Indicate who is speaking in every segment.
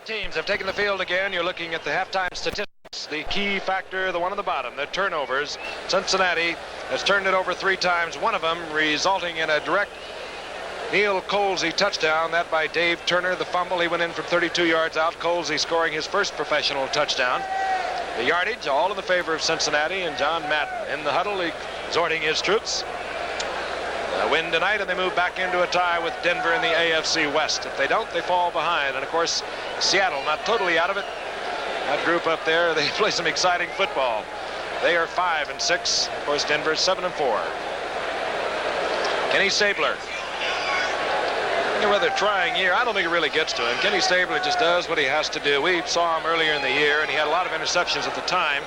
Speaker 1: Teams have taken the field again. You're looking at the halftime statistics. The key factor, the one on the bottom, the turnovers. Cincinnati has turned it over 3 times, one of them resulting in a direct Neil Colsey touchdown. That by Dave Turner. The fumble, he went in from 32 yards out. Colsey scoring his first professional touchdown. The yardage all in the favor of Cincinnati, and John Madden in the huddle exhorting his troops. Win tonight, and they move back into a tie with Denver in the AFC West. If they don't, they fall behind. And of course, Seattle not totally out of it. That group up there, they play some exciting football. They are 5-6. Of course, Denver's 7-4. Kenny Stabler. A rather trying year. I don't think it really gets to him. Kenny Stabler just does what he has to do. We saw him earlier in the year, and he had a lot of interceptions at the time.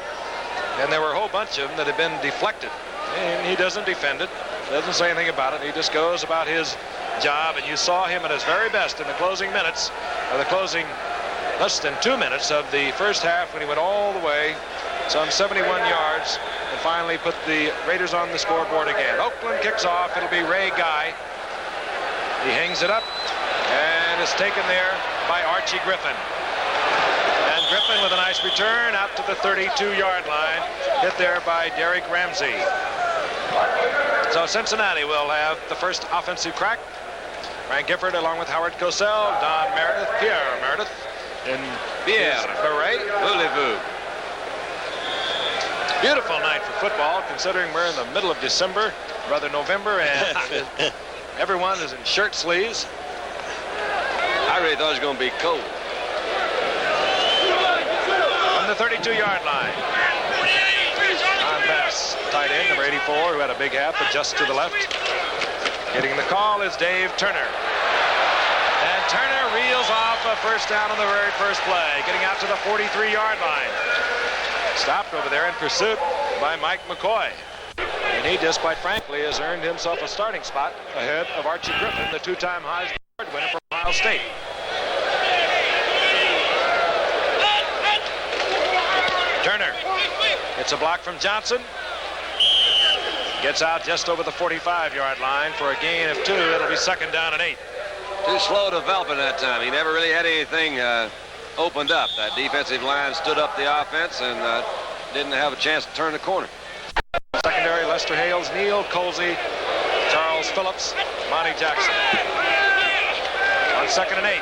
Speaker 1: And there were a whole bunch of them that had been deflected. And he doesn't defend it. Doesn't say anything about it. He just goes about his job, and you saw him at his very best in the closing minutes, or the closing less than 2 minutes of the first half, when he went all the way some 71 yards and finally put the Raiders on the scoreboard again. Oakland kicks off. It'll be Ray Guy. He hangs it up and is taken there by Archie Griffin. And Griffin with a nice return out to the 32-yard line, hit there by Derek Ramsey. So Cincinnati will have the first offensive crack. Frank Gifford along with Howard Cosell, Don Meredith, Pierre Meredith, and Pierre Beret. Voulez-vous. Beautiful night for football, considering we're in the middle of December, rather November, and everyone is in shirt sleeves.
Speaker 2: I really thought it was going to be cold.
Speaker 1: From the 32-yard line. Tight end, number 84, who had a big half, but just to the left. Getting the call is Dave Turner. And Turner reels off a first down on the very first play, getting out to the 43-yard line. Stopped over there in pursuit by Mike McCoy. And he just, quite frankly, has earned himself a starting spot ahead of Archie Griffin, the 2-time Heisman Award winner from Ohio State. Turner gets a block from Johnson. Gets out just over the 45-yard line for a gain of 2. It'll be second down and 8.
Speaker 2: Too slow developing that time. He never really had anything opened up. That defensive line stood up the offense and didn't have a chance to turn the corner.
Speaker 1: Secondary, Lester Hales, Neil Colsey, Charles Phillips, Monty Jackson. On second and 8.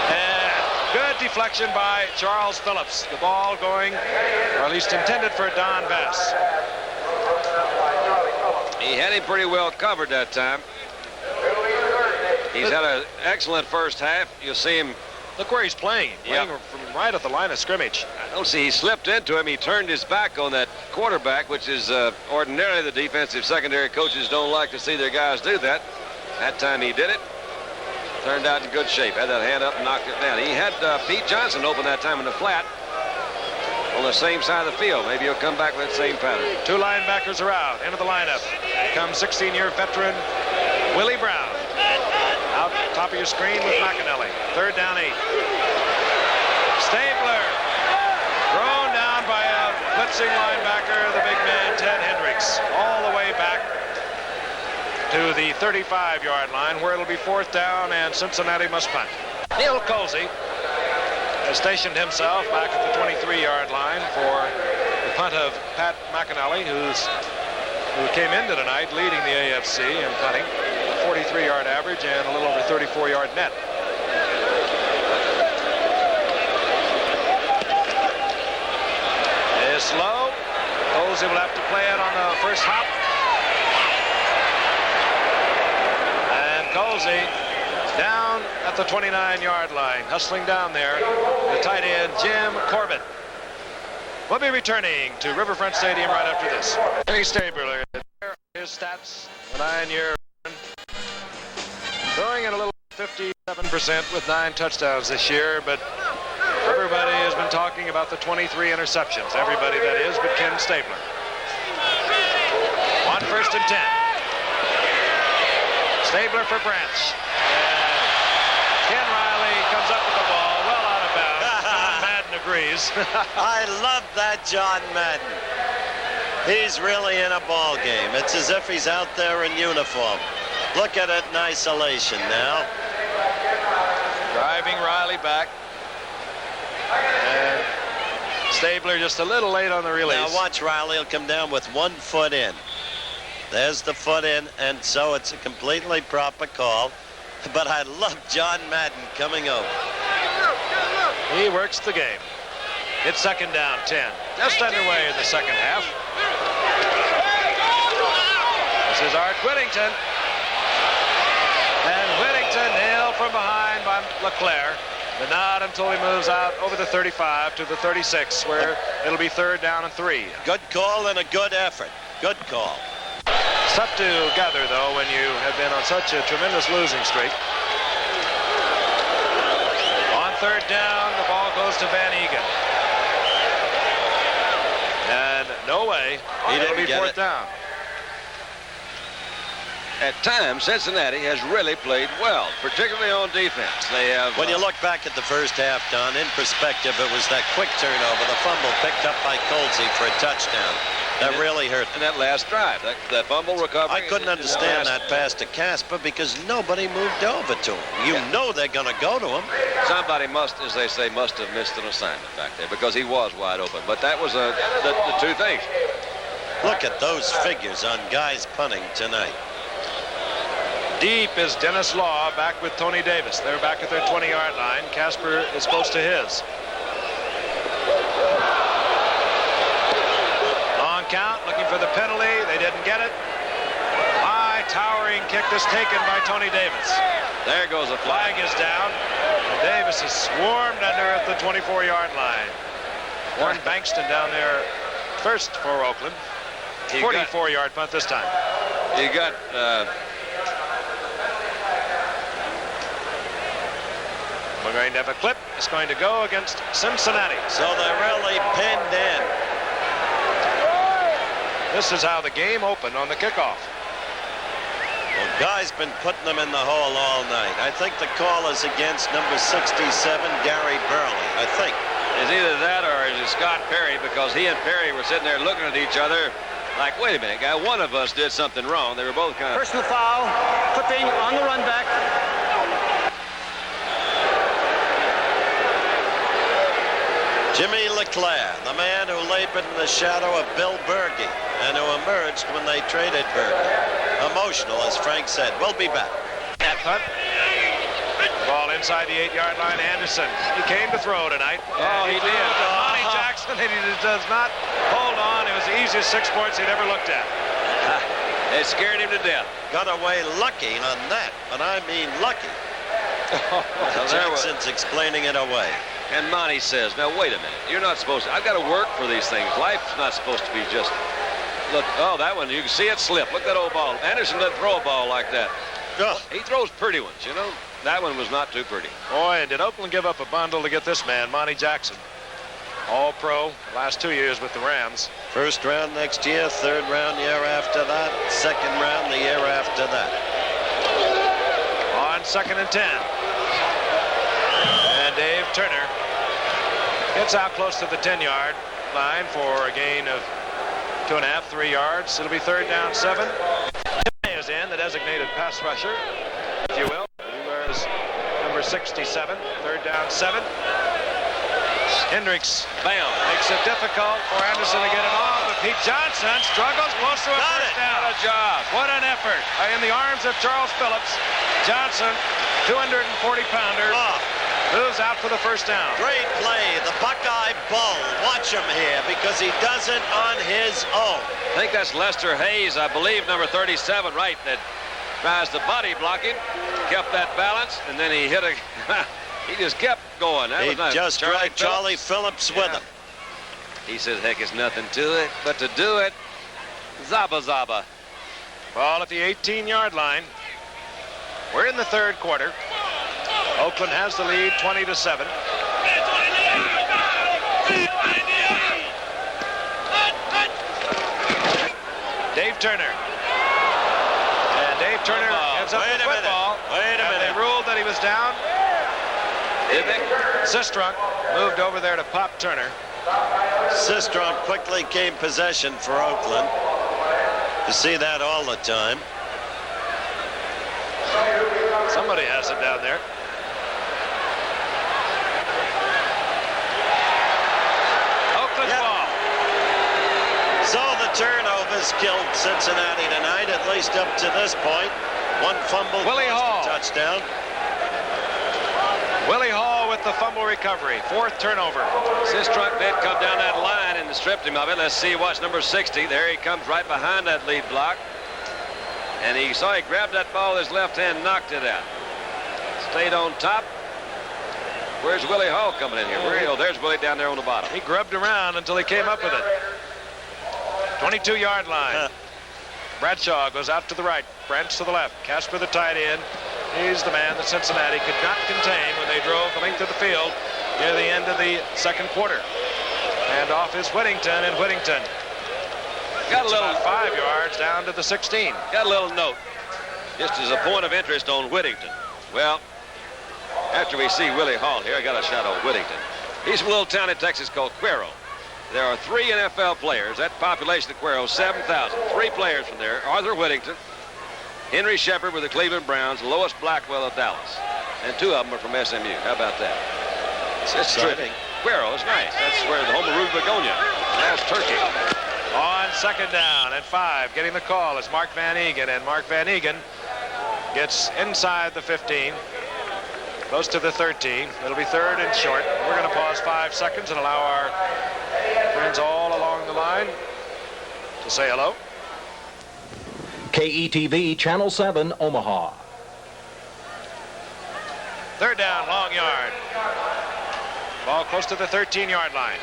Speaker 1: And good deflection by Charles Phillips. The ball going, or at least intended for Don Bass.
Speaker 2: He had him pretty well covered that time. He's had an excellent first half. You'll see him.
Speaker 1: Look where he's playing. Playing from right at the line of scrimmage.
Speaker 2: I don't see he slipped into him. He turned his back on that quarterback, which is ordinarily the defensive secondary coaches don't like to see their guys do that. That time he did it. Turned out in good shape. Had that hand up and knocked it down. He had Pete Johnson open that time in the flat on the same side of the field. Maybe he'll come back with that same pattern. 2 linebackers are out. Into the lineup comes 16-year veteran Willie Brown. Out top of your screen with McAnally. Third down 8. Stabler thrown down by a blitzing linebacker, the big man Ted Hendricks, all the way back to the 35-yard line, where it'll be fourth down and Cincinnati must punt. Neil Colsey has stationed himself back at the 23-yard line for the punt of Pat McAnally, who came into tonight leading the AFC in punting, a 43-yard average and a little over 34-yard net. It's low. Colsey will have to play it on the first hop. And Colsey down at the 29-yard line, hustling down there, the tight end, Jim Corbett. We'll be returning to Riverfront Stadium right after this. Kenny Stabler, there are his stats, the 9-year throwing at a little 57% with 9 touchdowns this year, but everybody has been talking about the 23 interceptions. Everybody, that is, but Ken Stabler. On 1st and 10. Stabler for Branch. Ken Riley comes up with the ball, well out of bounds. John Madden agrees.
Speaker 3: I love that John Madden. He's really in a ball game. It's as if he's out there in uniform. Look at it in isolation now.
Speaker 1: Driving Riley back. And Stabler just a little late on the release.
Speaker 3: Now watch, Riley will come down with 1 foot in. There's the foot in, and so it's a completely proper call. But I love John Madden coming over.
Speaker 1: He works the game. It's second down, 10. Just underway in the second half. This is Art Whittington. And Whittington nailed from behind by LeClaire. But not until he moves out over the 35 to the 36, where it'll be third down and 3.
Speaker 3: Good call and a good effort. Good call.
Speaker 1: It's tough to gather, though, when you have been on such a tremendous losing streak. On third down, the ball goes to Van Egan. And no way. It'll be fourth down.
Speaker 2: At times, Cincinnati has really played well, particularly on defense. They have.
Speaker 3: When you look back at the first half, Don, in perspective, it was that quick turnover, the fumble picked up by Colsey for a touchdown. That really hurt.
Speaker 2: And that last drive, that fumble recovery.
Speaker 3: I couldn't understand that pass to Casper because nobody moved over to him. You know they're going to go to him.
Speaker 2: Somebody must, as they say, must have missed an assignment back there because he was wide open. But that was the two things.
Speaker 3: Look at those figures on guys punting tonight.
Speaker 1: Deep is Dennis Law back with Tony Davis. They're back at their 20-yard line. Casper is close to his. On count, looking for the penalty. They didn't get it. High towering kick is taken by Tony Davis.
Speaker 2: There goes a
Speaker 1: flag is down. And Davis is swarmed under at the 24-yard line. Warren Bankston down there first for Oakland. 44-yard punt this time.
Speaker 2: You got
Speaker 1: we're going to have a clip. It's going to go against Cincinnati.
Speaker 3: So they're really pinned in.
Speaker 1: This is how the game opened on the kickoff.
Speaker 3: Well, guy's been putting them in the hole all night. I think the call is against number 67, Gary Burley. I think.
Speaker 2: It's either that or is it Scott Perry, because he and Perry were sitting there looking at each other like, wait a minute, guy, one of us did something wrong. They were both kind of...
Speaker 4: Personal foul, clipping on the run back.
Speaker 3: Jimmy LeClaire, the man who labored in the shadow of Bill Berge and who emerged when they traded Berge. Emotional, as Frank said. We'll be back.
Speaker 1: That punt. Ball inside the 8-yard line. Anderson. He came to throw tonight.
Speaker 2: Oh, he did.
Speaker 1: Monty Jackson, he does not hold on. It was the easiest 6 points he'd ever looked at.
Speaker 2: It scared him to death.
Speaker 3: Got away lucky on that, but I mean lucky. Jackson's explaining it away.
Speaker 2: And Monty says, now wait a minute, you're not supposed to, I've got to work for these things. Life's not supposed to be just, look, oh, that one, you can see it slip. Look at that old ball. Anderson doesn't throw a ball like that.
Speaker 3: Ugh.
Speaker 2: He throws pretty ones, you know. That one was not too pretty.
Speaker 1: Boy, and did Oakland give up a bundle to get this man, Monty Jackson. All-pro, last 2 years with the Rams.
Speaker 3: First round next year, third round year after that, second round the year after that.
Speaker 1: On 2nd and 10. And Dave Turner gets out close to the 10-yard line for a gain of 2.5, 3 yards. It'll be third down 7. He is in, the designated pass rusher, if you will. He wears number 67, third down 7. Hendricks, bam, makes it difficult for Anderson to get it off, but Pete Johnson struggles close to a first down.
Speaker 2: What a job.
Speaker 1: What an effort. In the arms of Charles Phillips, Johnson, 240-pounder, moves out for the first down.
Speaker 3: Great play, the Buckeye Bull. Watch him here because he does it on his own.
Speaker 2: I think that's Lester Hayes, I believe, number 37, right, that tries to body block him, kept that balance, and then he hit a... He just kept going. That
Speaker 3: He
Speaker 2: was nice.
Speaker 3: just dragged Charlie Phillips with him.
Speaker 2: He says, heck, it's nothing to it, but to do it, zaba zaba.
Speaker 1: Ball at the 18-yard line. We're in the third quarter. Oakland has the lead 20-7. Dave Turner. And Dave Turner ends up with the football.
Speaker 3: Wait a minute.
Speaker 1: They ruled that he was down. Sistrunk moved over there to pop Turner.
Speaker 3: Sistrunk quickly gained possession for Oakland. You see that all the time.
Speaker 1: Somebody has it down there.
Speaker 3: has killed Cincinnati tonight, at least up to this point. One fumble,
Speaker 1: Willie Hall.
Speaker 3: touchdown.
Speaker 1: Willie Hall with the fumble recovery. 4th turnover.
Speaker 2: Sistrunk did come down that line and stripped him of it. Let's see what's number 60. There he comes right behind that lead block. And he saw he grabbed that ball with his left hand, knocked it out. Stayed on top. Where's Willie Hall coming in here? There's Willie down there on the bottom.
Speaker 1: He grubbed around until he came up with it. 22-yard line. Bradshaw goes out to the right. Branch to the left. Casper the tight end. He's the man that Cincinnati could not contain when they drove the length of the field near the end of the second quarter. And off is Whittington, and Whittington
Speaker 2: Got a little
Speaker 1: about 5 yards down to the 16.
Speaker 2: Got a little note, just as a point of interest on Whittington. Well, after we see Willie Hall here, I got a shot on Whittington. He's from a little town in Texas called Cuero. There are 3 NFL players. That population of Cuero, 7,000. 3 players from there. Arthur Whittington, Henry Shepard with the Cleveland Browns, Lois Blackwell of Dallas. And 2 of them are from SMU. How about that? It's exciting. Cuero is nice. That's where the home of Rudy Begonia. Last turkey.
Speaker 1: On 2nd down and 5, getting the call is Mark Van Egan, and Mark Van Egan gets inside the 15, close to the 13. It'll be 3rd and short. We're going to pause 5 seconds and allow our friends all along the line to say hello.
Speaker 5: KETV Channel 7, Omaha.
Speaker 1: 3rd down, long yard. Ball close to the 13-yard line.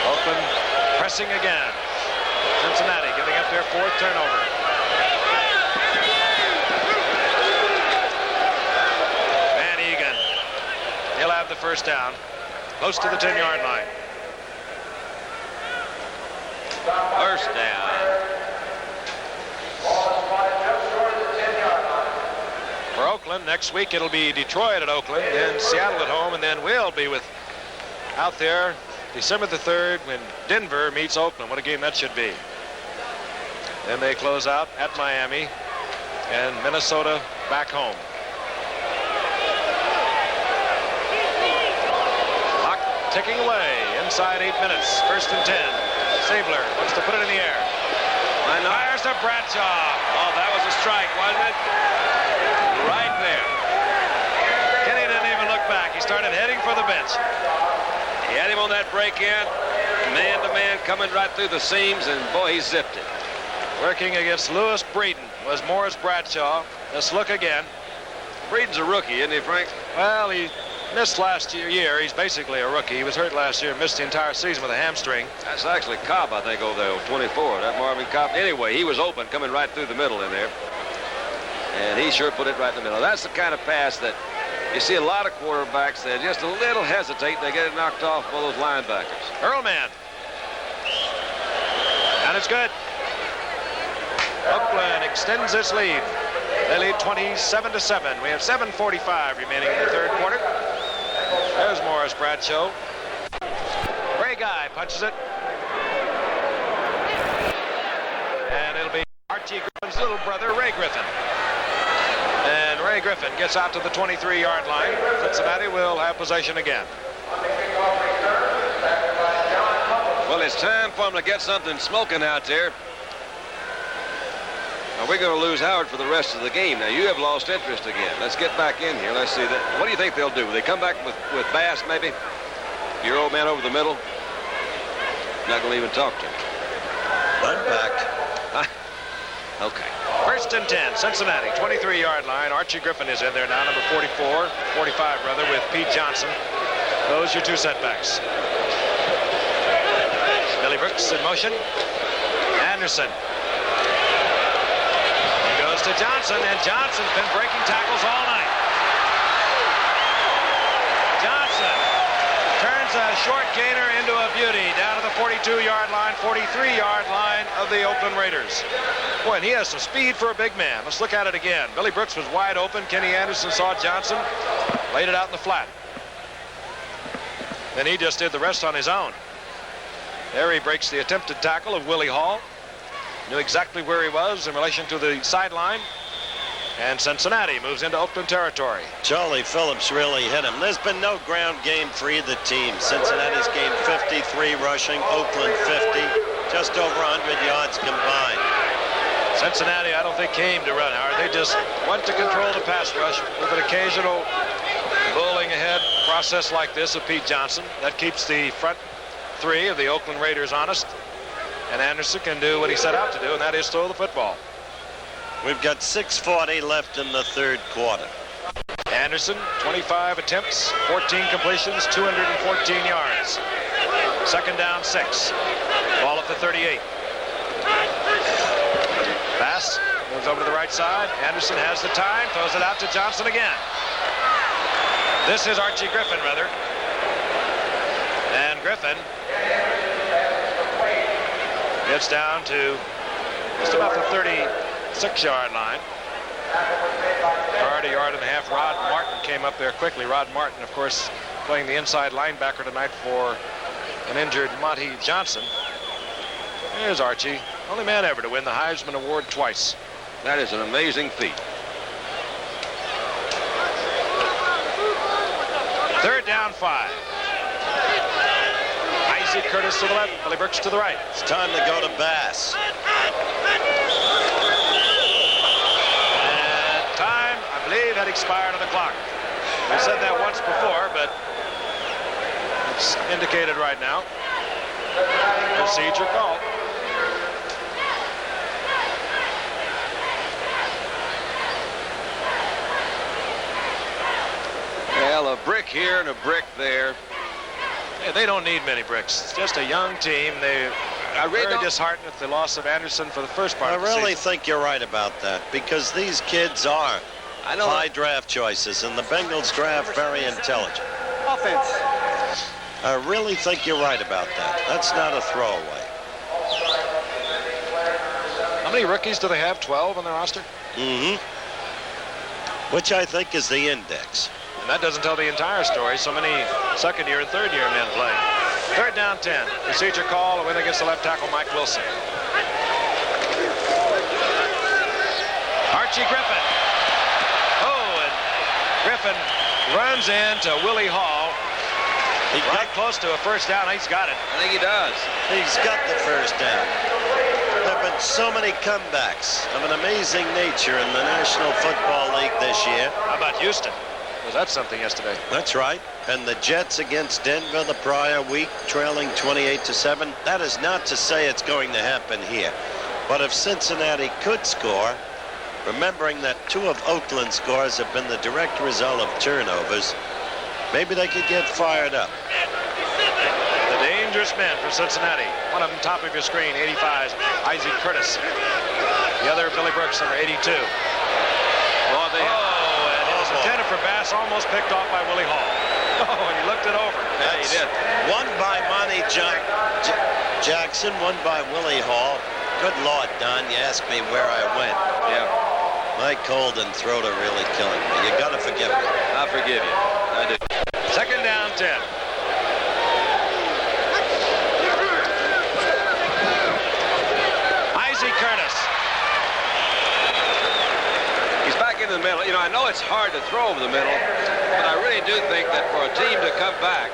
Speaker 1: Oakland pressing again. Cincinnati giving up their 4th turnover. Van Egan. He'll have the 1st down. Close to the 10-yard line.
Speaker 2: 1st down.
Speaker 1: For Oakland, next week it'll be Detroit at Oakland, then Seattle at home, and then we'll be out there December the 3rd when Denver meets Oakland. What a game that should be. Then they close out at Miami and Minnesota back home. Clock ticking away inside 8 minutes. 1st and 10. Sabler wants to put it in the air. Fires to Bradshaw.
Speaker 2: Oh, that was a strike, wasn't it? Right there.
Speaker 1: Kenny didn't even look back. He started heading for the bench.
Speaker 2: He had him on that break-in, man-to-man coming right through the seams, and boy, he zipped it.
Speaker 1: Working against Lewis Breeden was Morris Bradshaw. Let's look again.
Speaker 2: Breeden's a rookie, isn't he, Frank?
Speaker 1: Well, he missed last year. He's basically a rookie. He was hurt last year, missed the entire season with a hamstring.
Speaker 2: That's actually Cobb, I think, over there, 24. That Marvin Cobb. Anyway, he was open, coming right through the middle in there. And he sure put it right in the middle. That's the kind of pass that you see a lot of quarterbacks that just a little hesitate. They get it knocked off by those linebackers.
Speaker 1: Earlman. And it's good. Oakland extends its lead. They lead 27-7. We have 7:45 remaining in the 3rd quarter. There's Morris Bradshaw. Ray Guy punches it. And it'll be Archie Griffin's little brother, Ray Griffin. And Ray Griffin gets out to the 23-yard line. Cincinnati will have possession again.
Speaker 2: Well, it's time for them to get something smoking out there. Now, we're going to lose Howard for the rest of the game. Now, you have lost interest again. Let's get back in here. Let's see that. What do you think they'll do? Will they come back with Bass, maybe? Your old man over the middle? Not going to even talk to him.
Speaker 3: I'm back.
Speaker 2: Okay.
Speaker 1: 1st and 10, Cincinnati, 23-yard line. Archie Griffin is in there now, number 45 rather, with Pete Johnson. Those are your 2 setbacks. Billy Brooks in motion. Anderson. He goes to Johnson, and Johnson's been breaking tackles all night. Johnson turns a short gainer into a beauty down to the 42-yard line, 43-yard line of the Oakland Raiders. Boy, and he has some speed for a big man. Let's look at it again. Billy Brooks was wide open. Kenny Anderson saw Johnson, laid it out in the flat. Then he just did the rest on his own. There he breaks the attempted tackle of Willie Hall. Knew exactly where he was in relation to the sideline. And Cincinnati moves into Oakland territory.
Speaker 3: Charlie Phillips really hit him. There's been no ground game for either team. Cincinnati's gained 53 rushing, Oakland 50. just over 100 yards combined.
Speaker 1: Cincinnati, I don't think, came to run hard. They just want to control the pass rush with an occasional bowling ahead process like this of Pete Johnson. That keeps the front three of the Oakland Raiders honest. And Anderson can do what he set out to do, and that is throw the football.
Speaker 3: We've got 6:40 left in the third quarter.
Speaker 1: Anderson, 25 attempts, 14 completions, 214 yards. Second down, 6. Ball at the 38. Pass goes over to the right side. Anderson has the time, throws it out to Johnson again. This is Archie Griffin, rather. And Griffin gets down to just about the 36-yard line. Yard, a yard and a half. Rod Martin came up there quickly. Rod Martin, of course, playing the inside linebacker tonight for an injured Monty Johnson. Here's Archie, only man ever to win the Heisman Award twice.
Speaker 2: That is an amazing feat.
Speaker 1: Third down, 5. Isaac Curtis to the left, Billy Brooks to the right.
Speaker 3: It's time to go to Bass.
Speaker 1: And time, I believe, had expired on the clock. We said that once before, but it's indicated right now. Procedure call.
Speaker 2: Well, a brick here and a brick there.
Speaker 1: Yeah, they don't need many bricks. It's just a young team. They are very disheartened at the loss of Anderson for the first part
Speaker 3: I
Speaker 1: of the
Speaker 3: really
Speaker 1: season.
Speaker 3: think you're right about that, because these kids are high draft choices, and the Bengals draft very intelligent.
Speaker 4: Offense.
Speaker 3: I really think you're right about that. That's not a throwaway.
Speaker 1: How many rookies do they have? 12 on their roster?
Speaker 3: Mm-hmm. Which I think is the index.
Speaker 1: And that doesn't tell the entire story. So many second-year and third-year men playing. Third down, 10. Procedure call, a win against the left tackle, Mike Wilson. Archie Griffin. Oh, and Griffin runs into Willie Hall. He got close to a first down. He's got it.
Speaker 2: I think he does.
Speaker 3: He's got the first down. There have been so many comebacks of an amazing nature in the National Football League this year.
Speaker 1: How about Houston? Was that something yesterday?
Speaker 3: That's right. And the Jets against Denver the prior week, trailing 28-7. That is not to say it's going to happen here. But if Cincinnati could score, remembering that 2 of Oakland's scores have been the direct result of turnovers, maybe they could get fired up.
Speaker 1: The dangerous men for Cincinnati. One of them top of your screen, 85's Isaac Curtis. The other, Billy Brooks, number 82.
Speaker 2: Well, they
Speaker 1: and it was intended for Bass, almost picked off by Willie Hall. Oh, and he looked it over.
Speaker 2: Yeah, he did.
Speaker 3: One by Monty Jackson, one by Willie Hall. Good Lord, Don, you asked me where I went.
Speaker 2: Yeah.
Speaker 3: My cold and throat are really killing me. You gotta forgive me.
Speaker 2: I forgive you. I do.
Speaker 1: Second down, 10. Isaac Curtis.
Speaker 2: He's back into the middle. You know, I know it's hard to throw over the middle, but I really do think that for a team to come back,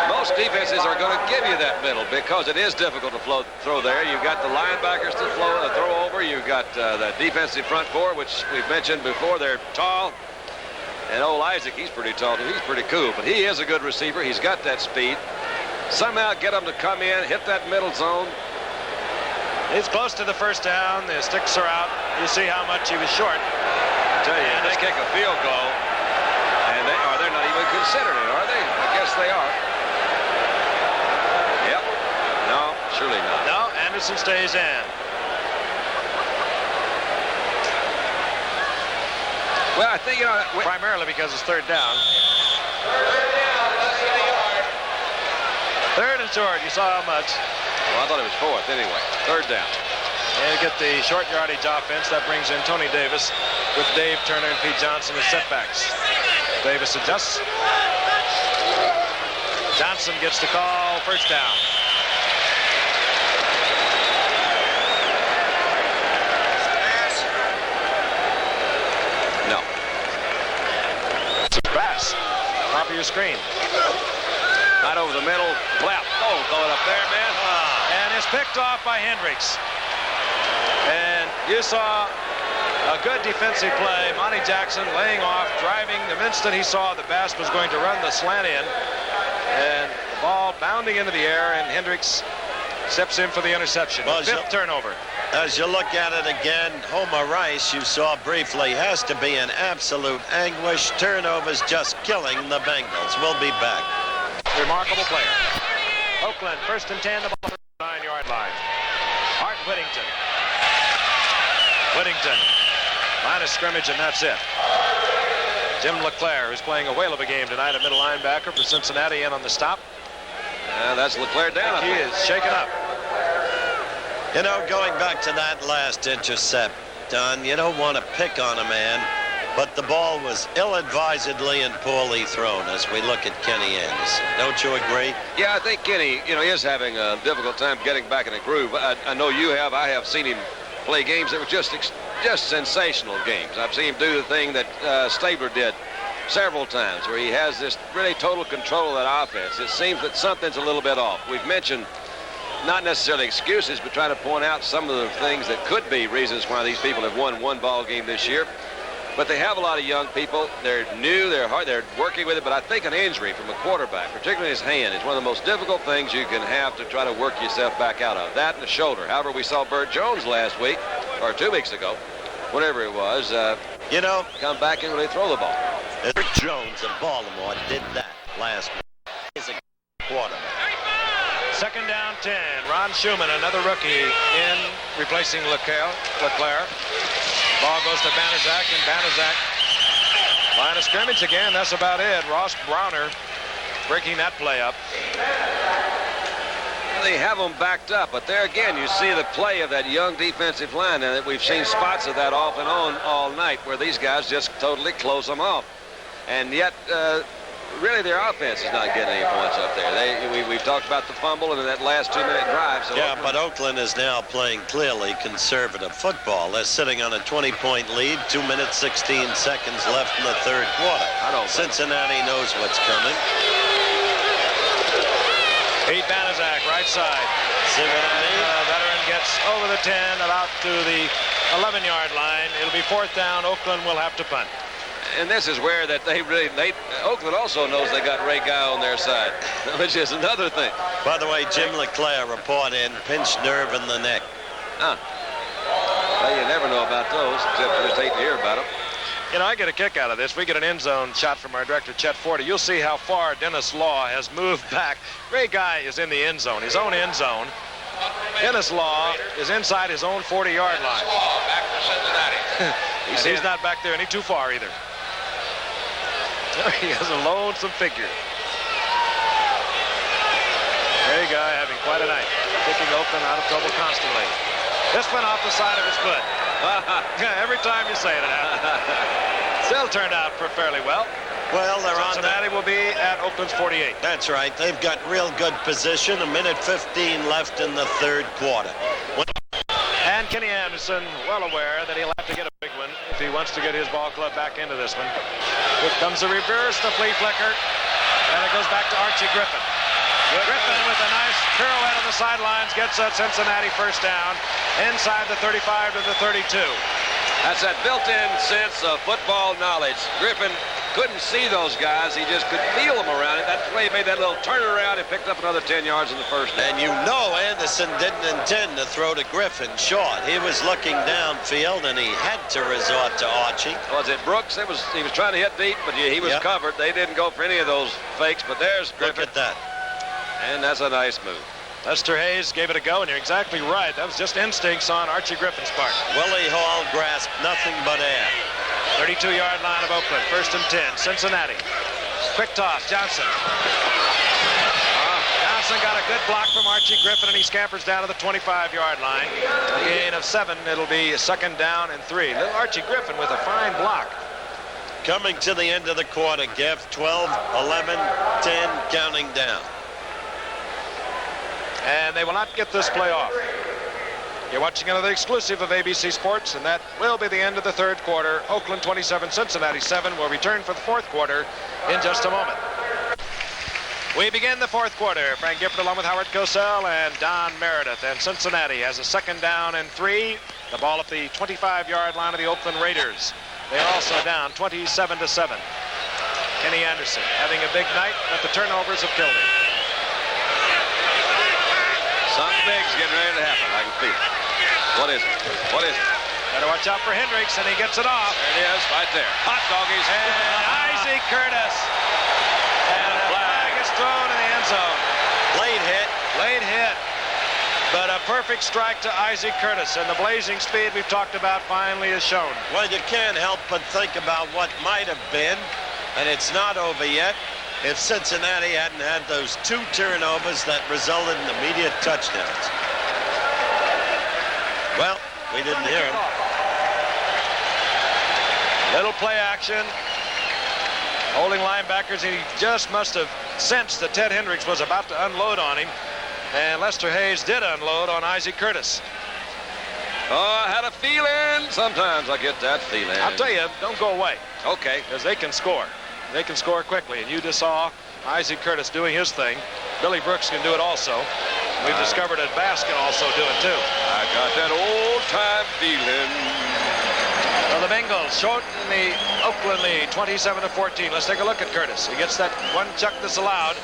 Speaker 2: most defenses are going to give you that middle because it is difficult to throw there. You've got the linebackers to throw over. You've got the defensive front four, which we've mentioned before. They're tall. And old Isaac, he's pretty tall, too. He's pretty cool, but he is a good receiver. He's got that speed. Somehow get him to come in, hit that middle zone.
Speaker 1: He's close to the first down. The sticks are out. You see how much he was short.
Speaker 2: I tell you, they kick a field goal, and they're not even considering it, are they? I guess they are. Yep. No, surely not.
Speaker 1: No, Anderson stays in.
Speaker 2: Well, I think, you know,
Speaker 1: Primarily because it's third down. Third and short. You saw how much.
Speaker 2: Well, I thought it was fourth anyway. Third down.
Speaker 1: And get the short yardage offense. That brings in Tony Davis with Dave Turner and Pete Johnson as setbacks. Davis adjusts. Johnson gets the call. First down.
Speaker 2: No.
Speaker 1: Bass. Top of your screen.
Speaker 2: Not over the middle. Left. Oh, throw it up there, man.
Speaker 1: And is picked off by Hendricks. And you saw a good defensive play. Monty Jackson laying off, driving the instant he saw the Bass was going to run the slant in. And the ball bounding into the air, and Hendricks steps in for the interception.
Speaker 3: Well,
Speaker 1: Fifth turnover.
Speaker 3: As you look at it again, Homer Rice, you saw briefly, has to be in absolute anguish. Turnovers just killing the Bengals. We'll be back.
Speaker 1: Remarkable player. Oakland, 1st and 10, the ball at the 9-yard line. Art Whittington. Line of scrimmage, and that's it. Jim LeClaire, who's playing a whale of a game tonight, a middle linebacker for Cincinnati, in on the stop.
Speaker 2: That's LeClaire down.
Speaker 1: He is shaken up.
Speaker 3: You know, going back to that last intercept, Don, you don't want to pick on a man, but the ball was ill-advisedly and poorly thrown as we look at Kenny Anderson. Don't you agree?
Speaker 2: Yeah, I think Kenny, is having a difficult time getting back in a groove. I know you have. I have seen him play games that were just sensational games. I've seen him do the thing that Stabler did several times, where he has this really total control of that offense. It seems that something's a little bit off. We've mentioned not necessarily excuses, but trying to point out some of the things that could be reasons why these people have won one ball game this year. But they have a lot of young people. They're new, they're hard, they're working with it. But I think an injury from a quarterback, particularly his hand, is one of the most difficult things you can have to try to work yourself back out of. That and the shoulder. However, we saw Burt Jones last week, or 2 weeks ago, whatever it was, come back and really throw the ball.
Speaker 3: Burt Jones of Baltimore did that last week. He's a quarterback.
Speaker 1: 2nd down, 10. Ron Schumann, another rookie, in replacing LeClaire. Ball goes to Banaszak, and Banaszak, line of scrimmage again. That's about it. Ross Browner breaking that play up.
Speaker 2: They have them backed up, but there again, you see the play of that young defensive line, and we've seen spots of that off and on all night where these guys just totally close them off. And yet, really, their offense is not getting any points up there. We've talked about the fumble and that last 2-minute drive. So
Speaker 3: yeah, but Oakland is now playing clearly conservative football. They're sitting on a 20-point lead, 2 minutes, 16 seconds left in the 3rd quarter. Cincinnati knows what's coming.
Speaker 1: Pete Banaszak, right side.
Speaker 3: Cincinnati.
Speaker 1: Veteran gets over the 10 and out to the 11-yard line. It'll be 4th down. Oakland will have to punt.
Speaker 2: And this is where that Oakland also knows they got Ray Guy on their side, which is another thing.
Speaker 3: By the way, Jim LeClaire report in, pinched nerve in the neck.
Speaker 2: Well, you never know about those, except you just hate to hear about them.
Speaker 1: I get a kick out of this. We get an end zone shot from our director, Chet Forty. You'll see how far Dennis Law has moved back. Ray Guy is in the end zone, his own end zone. Dennis Law is inside his own 40-yard line.
Speaker 2: Back for Cincinnati.
Speaker 1: He's not back there any too far either. He has a lonesome figure. Ray Guy having quite a night. Kicking Oakland out of trouble constantly. This went off the side of his foot. Yeah, every time you say it, it happens. Still turned out fairly well.
Speaker 3: Well, they're
Speaker 1: Cincinnati will be at Oakland's 48.
Speaker 3: That's right. They've got real good position. 1:15 left in the 3rd quarter.
Speaker 1: And Kenny Anderson, well aware that he'll have to get a big one if he wants to get his ball club back into this one. Here comes the reverse, the flea flicker, and it goes back to Archie Griffin. Griffin with a nice pirouette on the sidelines gets a Cincinnati 1st down inside the 35 to the 32.
Speaker 2: That's that built-in sense of football knowledge. Griffin couldn't see those guys. He just could feel them around it. That's why he made that little turnaround and picked up another 10 yards in the 1st down.
Speaker 3: And Anderson didn't intend to throw to Griffin short. He was looking downfield, and he had to resort to Archie.
Speaker 2: Was it Brooks? He was trying to hit deep, but he was covered. They didn't go for any of those fakes, but there's Griffin.
Speaker 3: Look at that.
Speaker 2: And that's a nice move.
Speaker 1: Lester Hayes gave it a go, and you're exactly right. That was just instincts on Archie Griffin's part.
Speaker 3: Willie Hall grasped nothing but air.
Speaker 1: 32-yard line of Oakland, 1st and 10, Cincinnati. Quick toss, Johnson. Johnson got a good block from Archie Griffin, and he scampers down to the 25-yard line. A gain of 7. It'll be 2nd down and 3. Little Archie Griffin with a fine block.
Speaker 3: Coming to the end of the quarter, Geff. 12, 11, 10, counting down.
Speaker 1: And they will not get this play off. You're watching another exclusive of ABC Sports, and that will be the end of the 3rd quarter. Oakland 27, Cincinnati 7. We'll return for the 4th quarter in just a moment. We begin the fourth quarter. Frank Gifford along with Howard Cosell and Don Meredith. And Cincinnati has a 2nd down and 3. The ball at the 25-yard line of the Oakland Raiders. They're also down 27-7. Kenny Anderson having a big night, but the turnovers have killed him.
Speaker 2: Something big's getting ready to happen. I can feel it. What is it? What is it?
Speaker 1: Better watch out for Hendricks, and he gets it off.
Speaker 2: There it is, right there. Hot doggies.
Speaker 1: And Isaac Curtis. And a flag is thrown in the end zone.
Speaker 3: Late hit.
Speaker 1: Late hit. But a perfect strike to Isaac Curtis. And the blazing speed we've talked about finally is shown.
Speaker 3: Well, you can't help but think about what might have been, and it's not over yet, if Cincinnati hadn't had those 2 turnovers that resulted in immediate touchdowns. Well, we didn't hear him.
Speaker 1: Little play action. Holding linebackers, he just must have sensed that Ted Hendricks was about to unload on him. And Lester Hayes did unload on Isaac Curtis.
Speaker 2: Oh, I had a feeling. Sometimes I get that feeling.
Speaker 1: I'll tell you, don't go away.
Speaker 2: Okay.
Speaker 1: Because they can score. They can score quickly. And you just saw Isaac Curtis doing his thing. Billy Brooks can do it also. We've discovered that Bass can also do it too.
Speaker 2: I got that old-time feeling.
Speaker 1: Well, the Bengals shorten the Oakland lead 27-14. Let's take a look at Curtis. He gets that one chuck that's allowed.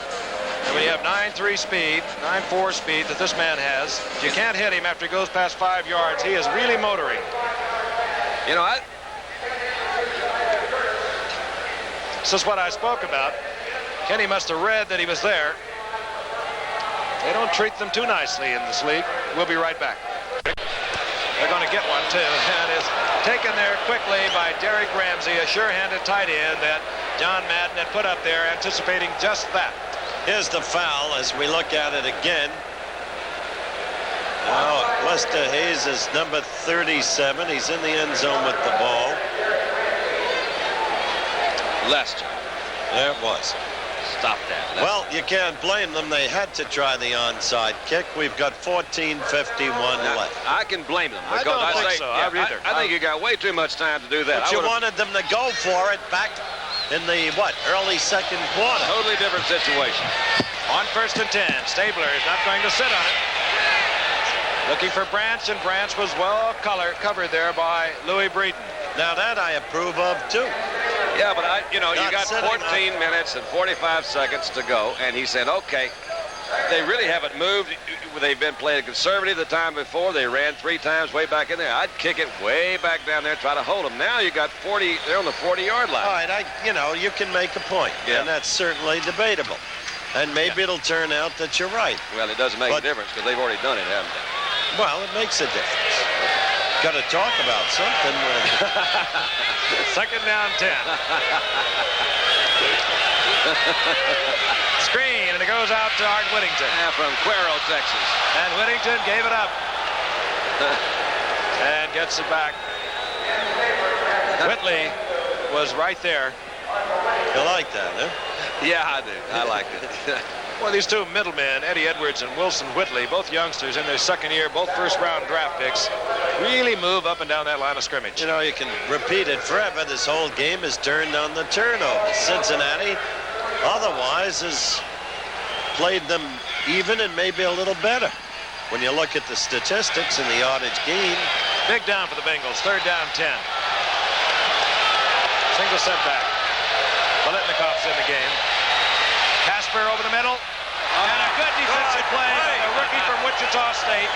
Speaker 1: And when you have 9.3 speed, 9.4 speed that this man has, you can't hit him after he goes past 5 yards. He is really motoring.
Speaker 2: You know,
Speaker 1: This is what I spoke about. Kenny must have read that he was there. They don't treat them too nicely in this league. We'll be right back. They're going to get one, too. And is taken there quickly by Derek Ramsey, a sure-handed tight end that John Madden had put up there, anticipating just that.
Speaker 3: Here's the foul as we look at it again. Now, Lester Hayes is number 37. He's in the end zone with the ball.
Speaker 2: Lester.
Speaker 3: There it was.
Speaker 2: Stop that. Lester.
Speaker 3: Well, you can't blame them. They had to try the onside kick. We've got 14:51 left.
Speaker 2: I can blame them.
Speaker 1: I don't think so.
Speaker 2: I think you got way too much time to do that.
Speaker 3: But you wanted them to go for it back in the, early second quarter.
Speaker 2: Totally different situation.
Speaker 1: On 1st and 10, Stabler is not going to sit on it. Looking for Branch, and Branch was well covered there by Louis Breeden.
Speaker 3: Now that I approve of too.
Speaker 2: Yeah, but you got
Speaker 3: sitting
Speaker 2: 14 minutes and 45 seconds to go, and he said, okay, they really haven't moved. They've been playing conservative the time before. They ran 3 times way back in there. I'd kick it way back down there, try to hold them. Now you got 40. They're on the 40-yard line.
Speaker 3: All right, you can make a point, and that's certainly debatable. And maybe it'll turn out that you're right.
Speaker 2: Well, it doesn't make a difference because they've already done it, haven't they?
Speaker 3: Well, it makes a difference. Got to talk about something.
Speaker 1: 2nd down 10. Screen, and it goes out to Art Whittington.
Speaker 2: Yeah, from Cuero, Texas.
Speaker 1: And Whittington gave it up. And gets it back. Whitley was right there.
Speaker 3: You like that, huh?
Speaker 2: Yeah, I do. I like it.
Speaker 1: Well, these 2 middlemen, Eddie Edwards and Wilson Whitley, both youngsters in their 2nd year, both first-round draft picks, really move up and down that line of scrimmage.
Speaker 3: You know, you can repeat it forever. This whole game is turned on the turnovers. Cincinnati, otherwise, has played them even and maybe a little better. When you look at the statistics and the yardage gain.
Speaker 1: Big down for the Bengals, 3rd down 10. Single setback. Bolitnikov's in the game. Casper over the middle. And a good defensive play by the rookie from Wichita State.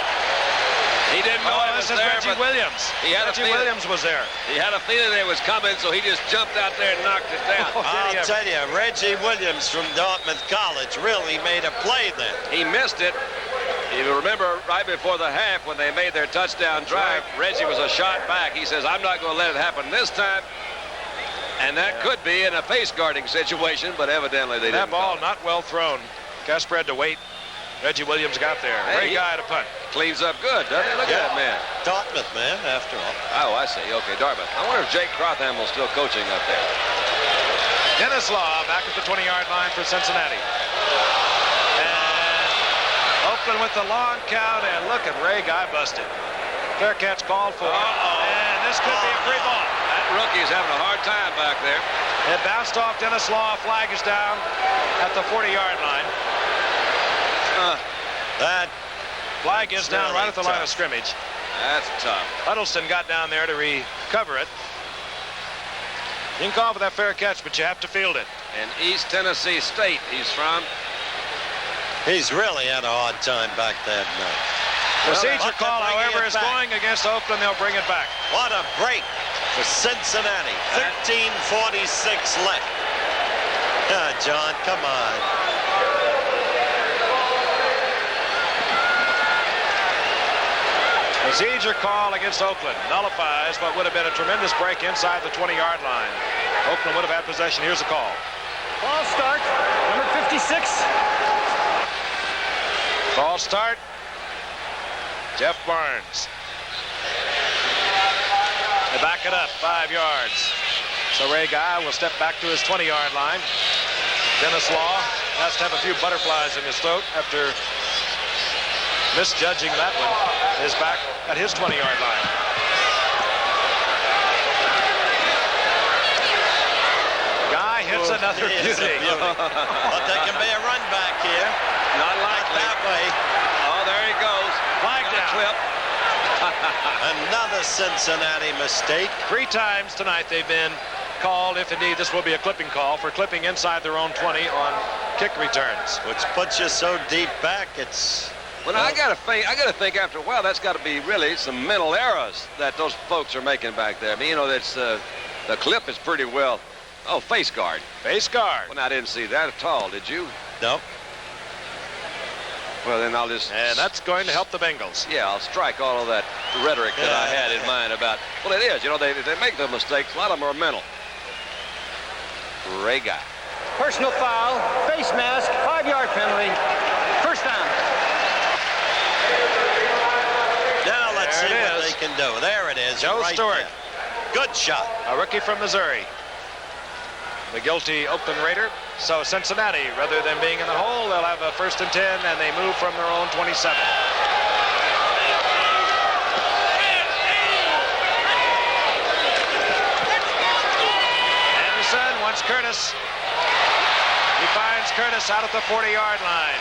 Speaker 2: He didn't know it was
Speaker 1: this is
Speaker 2: there,
Speaker 1: Reggie Williams. Reggie Williams was there.
Speaker 2: He had a feeling it was coming, so he just jumped out there and knocked it down.
Speaker 3: I'll tell you, Reggie Williams from Dartmouth College really made a play then.
Speaker 2: He missed it. You remember right before the half when they made their touchdown drive, Reggie was a shot back. He says, I'm not going to let it happen this time. And that could be in a face guarding situation, but evidently they didn't.
Speaker 1: That ball not well thrown. Casper had to wait. Reggie Williams got there. Great guy to punt.
Speaker 2: Cleans up good, doesn't he? Look at that man.
Speaker 3: Dartmouth, man, after all.
Speaker 2: Oh, I see. Okay, Dartmouth. I wonder if Jake Crotham's still coaching up there.
Speaker 1: Dennis Law back at the 20-yard line for Cincinnati. And Oakland with the long count, and look at Ray Guy busted. Fair catch called for. And this could be a free ball.
Speaker 2: That rookie's having a hard time back there.
Speaker 1: It bounced off Dennis Law. Flag is down at the 40-yard line.
Speaker 3: That
Speaker 1: flag is down right at the line of scrimmage.
Speaker 2: That's tough.
Speaker 1: Huddleston got down there to recover it. You can call for that fair catch, but you have to field it.
Speaker 2: And East Tennessee State he's from.
Speaker 3: He's really had a hard time back there tonight.
Speaker 1: Procedure call, however, is going against Oakland. They'll bring it back.
Speaker 3: What a break for Cincinnati. 13:46 left. John, come on.
Speaker 1: Procedure call against Oakland nullifies what would have been a tremendous break inside the 20-yard line. Oakland would have had possession. Here's a call.
Speaker 4: Ball start, number 56.
Speaker 1: Ball start. Jeff Barnes. They back it up 5 yards. So Ray Guy will step back to his 20-yard line. Dennis Law has to have a few butterflies in his throat after misjudging that one. Is back at his 20-yard line. Guy hits another beauty.
Speaker 3: But there can be a run back here.
Speaker 2: Not likely.
Speaker 3: That way.
Speaker 2: Oh, there he goes.
Speaker 1: Flag down.
Speaker 2: Clip.
Speaker 3: Another Cincinnati mistake.
Speaker 1: 3 times tonight they've been called, if indeed this will be a clipping call, for clipping inside their own 20 on kick returns.
Speaker 3: Which puts you so deep back, it's...
Speaker 2: Well, I gotta think after a while that's got to be really some mental errors that those folks are making back there. I mean, you know, that's the clip is pretty well. Oh, face guard.
Speaker 1: Face guard.
Speaker 2: Well, I didn't see that at all. Did you?
Speaker 3: No.
Speaker 2: Well, then I'll just.
Speaker 1: And that's going to help the Bengals.
Speaker 2: Yeah, I'll strike all of that rhetoric that I had in mind about. Well, it is. You know, they make the mistakes. A lot of them are mental. Ray Guy.
Speaker 4: Personal foul, face mask, 5-yard penalty, first down.
Speaker 3: Now let's
Speaker 1: There
Speaker 3: see
Speaker 1: it
Speaker 3: what
Speaker 1: is.
Speaker 3: they can do. There it is.
Speaker 1: Joe
Speaker 3: right
Speaker 1: Stewart.
Speaker 3: there. Good shot.
Speaker 1: A rookie from Missouri. The guilty Oakland Raider. So Cincinnati, rather than being in the hole, they'll have a 1st and 10, and they move from their own 27. Anderson wants Curtis. He finds Curtis out at the 40-yard line.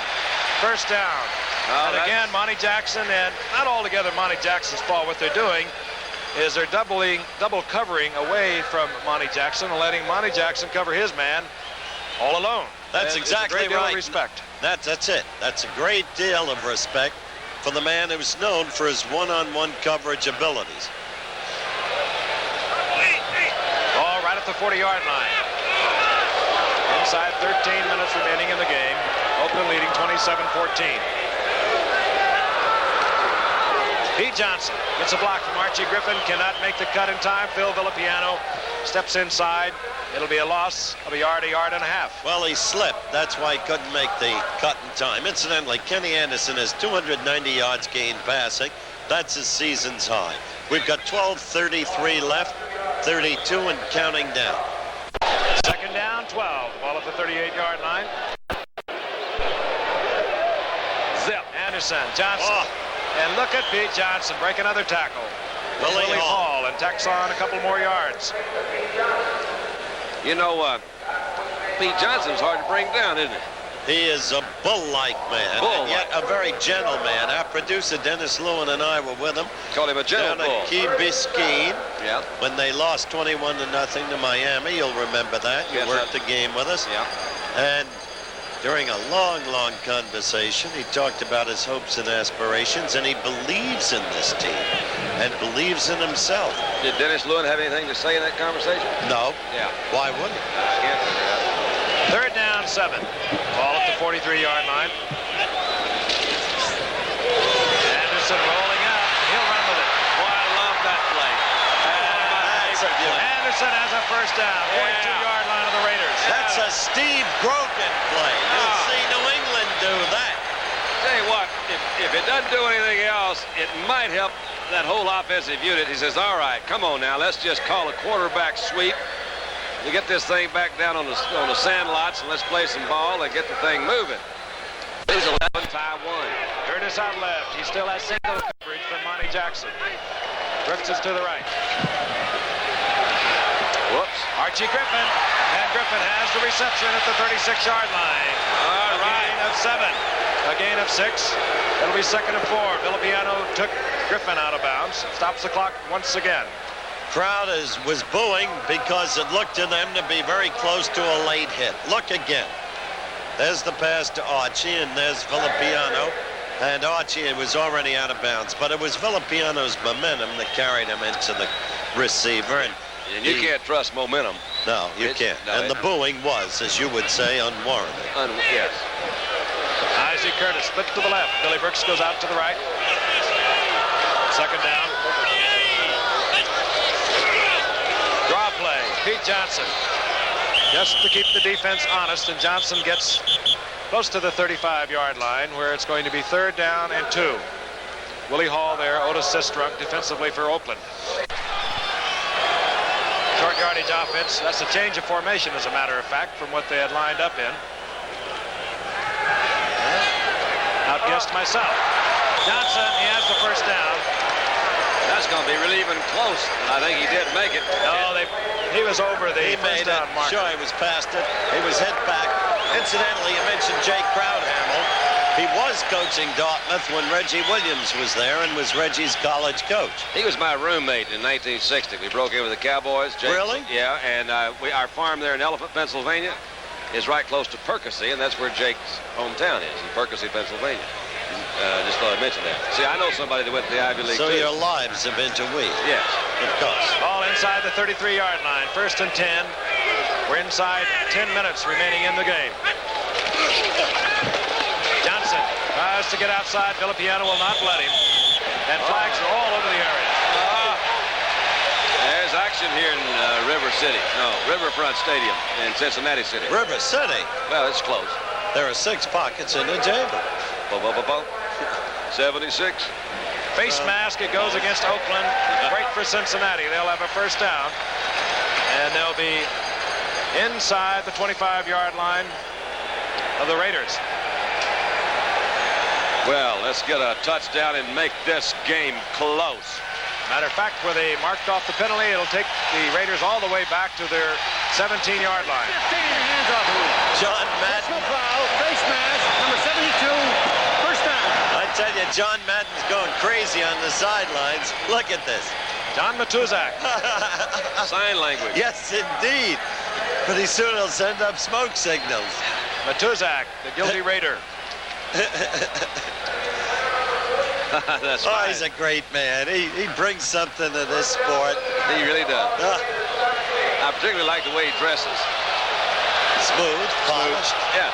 Speaker 1: First down. And again, Monty Jackson, and not altogether Monty Jackson's fault. What they're doing is they're double covering away from Monty Jackson and letting Monty Jackson cover his man all alone.
Speaker 3: That's
Speaker 1: And
Speaker 3: exactly
Speaker 1: it's a great deal
Speaker 3: right.
Speaker 1: of respect.
Speaker 3: That's it. That's a great deal of respect for the man who's known for his one-on-one coverage abilities.
Speaker 1: Ball right at the 40-yard line. Inside 13 minutes remaining in the game. Oakland leading 27-14. Pete Johnson gets a block from Archie Griffin. Cannot make the cut in time. Phil Villapiano steps inside. It'll be a loss of a yard and a half.
Speaker 3: Well, he slipped. That's why he couldn't make the cut in time. Incidentally, Kenny Anderson has 290 yards gained passing. That's his season's high. We've got 12:33 left, 32 and counting down.
Speaker 1: 2nd down, 12. Ball at the 38-yard line. Zip. Anderson, Johnson.
Speaker 3: Oh.
Speaker 1: And look at Pete Johnson break another tackle.
Speaker 3: Willie Hall.
Speaker 1: And tacks on a couple more yards.
Speaker 2: You know, Pete Johnson's hard to bring down, isn't it?
Speaker 3: He is a bull-like man, and yet a very gentle man. Our producer, Dennis Lewin, and I were with him
Speaker 2: Call him a gentle
Speaker 3: down
Speaker 2: bull.
Speaker 3: at Key Biscayne
Speaker 2: Yeah.
Speaker 3: when they lost 21-0 to Miami. You'll remember that. You
Speaker 2: Yes,
Speaker 3: worked the game with us.
Speaker 2: Yeah.
Speaker 3: And during a long, long conversation, he talked about his hopes and aspirations, and he believes in this team and believes in himself.
Speaker 2: Did Dennis Lewin have anything to say in that conversation?
Speaker 3: No.
Speaker 2: Yeah.
Speaker 3: Why would he?
Speaker 2: Can't figure it out.
Speaker 1: 3rd down, 7. Ball at the 43-yard line. Anderson rolling out. He'll run with it.
Speaker 2: Boy, I love that play.
Speaker 3: That's a beauty.
Speaker 1: Anderson has a 1st down. 42-yard line of the Raiders.
Speaker 3: That's a Steve Grogan play. You'll see New England do that.
Speaker 2: Tell you what, if it doesn't do anything else, it might help that whole offensive unit. He says, all right, come on now, let's just call a quarterback sweep. We get this thing back down on the sand lots, and let's play some ball and get the thing moving. He's 11, tie 1.
Speaker 1: Curtis out left. He still has single coverage from Monty Jackson. Drifts it to the right.
Speaker 2: Whoops.
Speaker 1: Archie Griffin. And Griffin has the reception at the 36-yard line.
Speaker 2: All right.
Speaker 1: Gain of 7. A gain of 6. It'll be 2nd and 4. Villapiano took Griffin out of bounds. Stops the clock once again.
Speaker 3: Crowd was booing because it looked to them to be very close to a late hit. Look again. There's the pass to Archie, and there's Villapiano. And Archie was already out of bounds, but it was Villapiano's momentum that carried him into the receiver.
Speaker 2: And you can't trust momentum.
Speaker 3: No, you can't.
Speaker 2: No,
Speaker 3: and the booing was, as you would say, unwarranted.
Speaker 2: Yes.
Speaker 1: Isaac Curtis split to the left. Billy Brooks goes out to the right. 2nd down. Draw play. Pete Johnson. Just to keep the defense honest, and Johnson gets close to the 35-yard line, where it's going to be 3rd down and 2. Willie Hall there, Otis Sistrunk defensively for Oakland. Short yardage offense. That's a change of formation, as a matter of fact, from what they had lined up in. Outguessed myself. Johnson, he has the 1st down.
Speaker 2: That's going to be really even close. I think he did make it.
Speaker 1: No, he was over the
Speaker 3: He made
Speaker 1: first down
Speaker 3: it.
Speaker 1: marker.
Speaker 3: Sure, he was past it. He was hit back. Incidentally, you mentioned Jake Crowdhamel. He was coaching Dartmouth when Reggie Williams was there and was Reggie's college coach.
Speaker 2: He was my roommate in 1960. We broke in with the Cowboys. Jake,
Speaker 3: Really?
Speaker 2: Yeah, and our farm there in Elephant, Pennsylvania is right close to Percy, and that's where Jake's hometown is, in Percy, Pennsylvania. Just thought I'd mention that. See, I know somebody that went to the Ivy League,
Speaker 3: So
Speaker 2: too.
Speaker 3: your lives have interweaved.
Speaker 2: Yes.
Speaker 3: Of course.
Speaker 1: Ball inside the 33-yard line. 1st and 10. We're inside 10 minutes remaining in the game. Johnson tries to get outside. Villapiano will not let him. And flags are all over the area.
Speaker 2: There's action here in Riverfront Stadium in Cincinnati City.
Speaker 3: River City.
Speaker 2: Well, it's close.
Speaker 3: There are 6 pockets in the table.
Speaker 2: 76.
Speaker 1: Face mask. It goes against Oakland. Great for Cincinnati. They'll have a 1st down. And they'll be inside the 25-yard line of the Raiders.
Speaker 2: Well, let's get a touchdown and make this game close.
Speaker 1: Matter of fact, where they marked off the penalty, it'll take the Raiders all the way back to their 17-yard line.
Speaker 4: Hands off him.
Speaker 3: John Madden.
Speaker 4: Personal foul. Face mask. Number 72. 1st down.
Speaker 3: I tell you, John Madden's going crazy on the sidelines. Look at this.
Speaker 1: John Matuzak.
Speaker 2: Sign language.
Speaker 3: Yes, indeed. Pretty soon he'll send up smoke signals.
Speaker 1: Matuzak, the guilty Raider.
Speaker 2: That's
Speaker 3: Oh,
Speaker 2: right.
Speaker 3: he's a great man. He brings something to this sport.
Speaker 2: He really does. I particularly like the way he dresses.
Speaker 3: Smooth, polished.
Speaker 2: Yeah.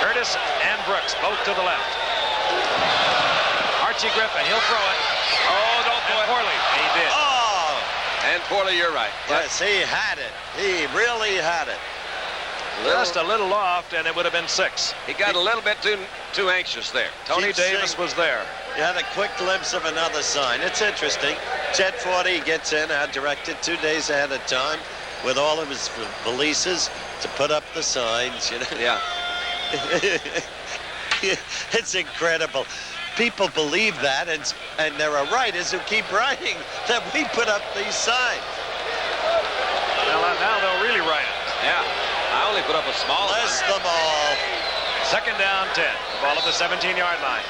Speaker 1: Curtis and Brooks, both to the left. Archie Griffin, he'll throw it.
Speaker 2: Oh, don't throw
Speaker 1: And
Speaker 2: it.
Speaker 1: poorly. He did.
Speaker 3: Oh,
Speaker 2: And Porter, you're right.
Speaker 3: yes, he had it. He really had it.
Speaker 1: Just a little loft, and it would have been 6.
Speaker 2: He got a little bit too anxious there.
Speaker 1: Tony
Speaker 3: Keep
Speaker 1: Davis
Speaker 3: saying-
Speaker 1: was there.
Speaker 3: You had a quick glimpse of another sign. It's interesting. Jet 40 gets in, had directed 2 days ahead of time with all of his valises to put up the signs, you know.
Speaker 2: Yeah.
Speaker 3: It's incredible. People believe that, and there are writers who keep writing that we put up these signs.
Speaker 1: Now they'll really write it.
Speaker 2: Yeah. I only put up a small one.
Speaker 3: Bless them all.
Speaker 1: 2nd down, 10. Ball at the 17-yard line.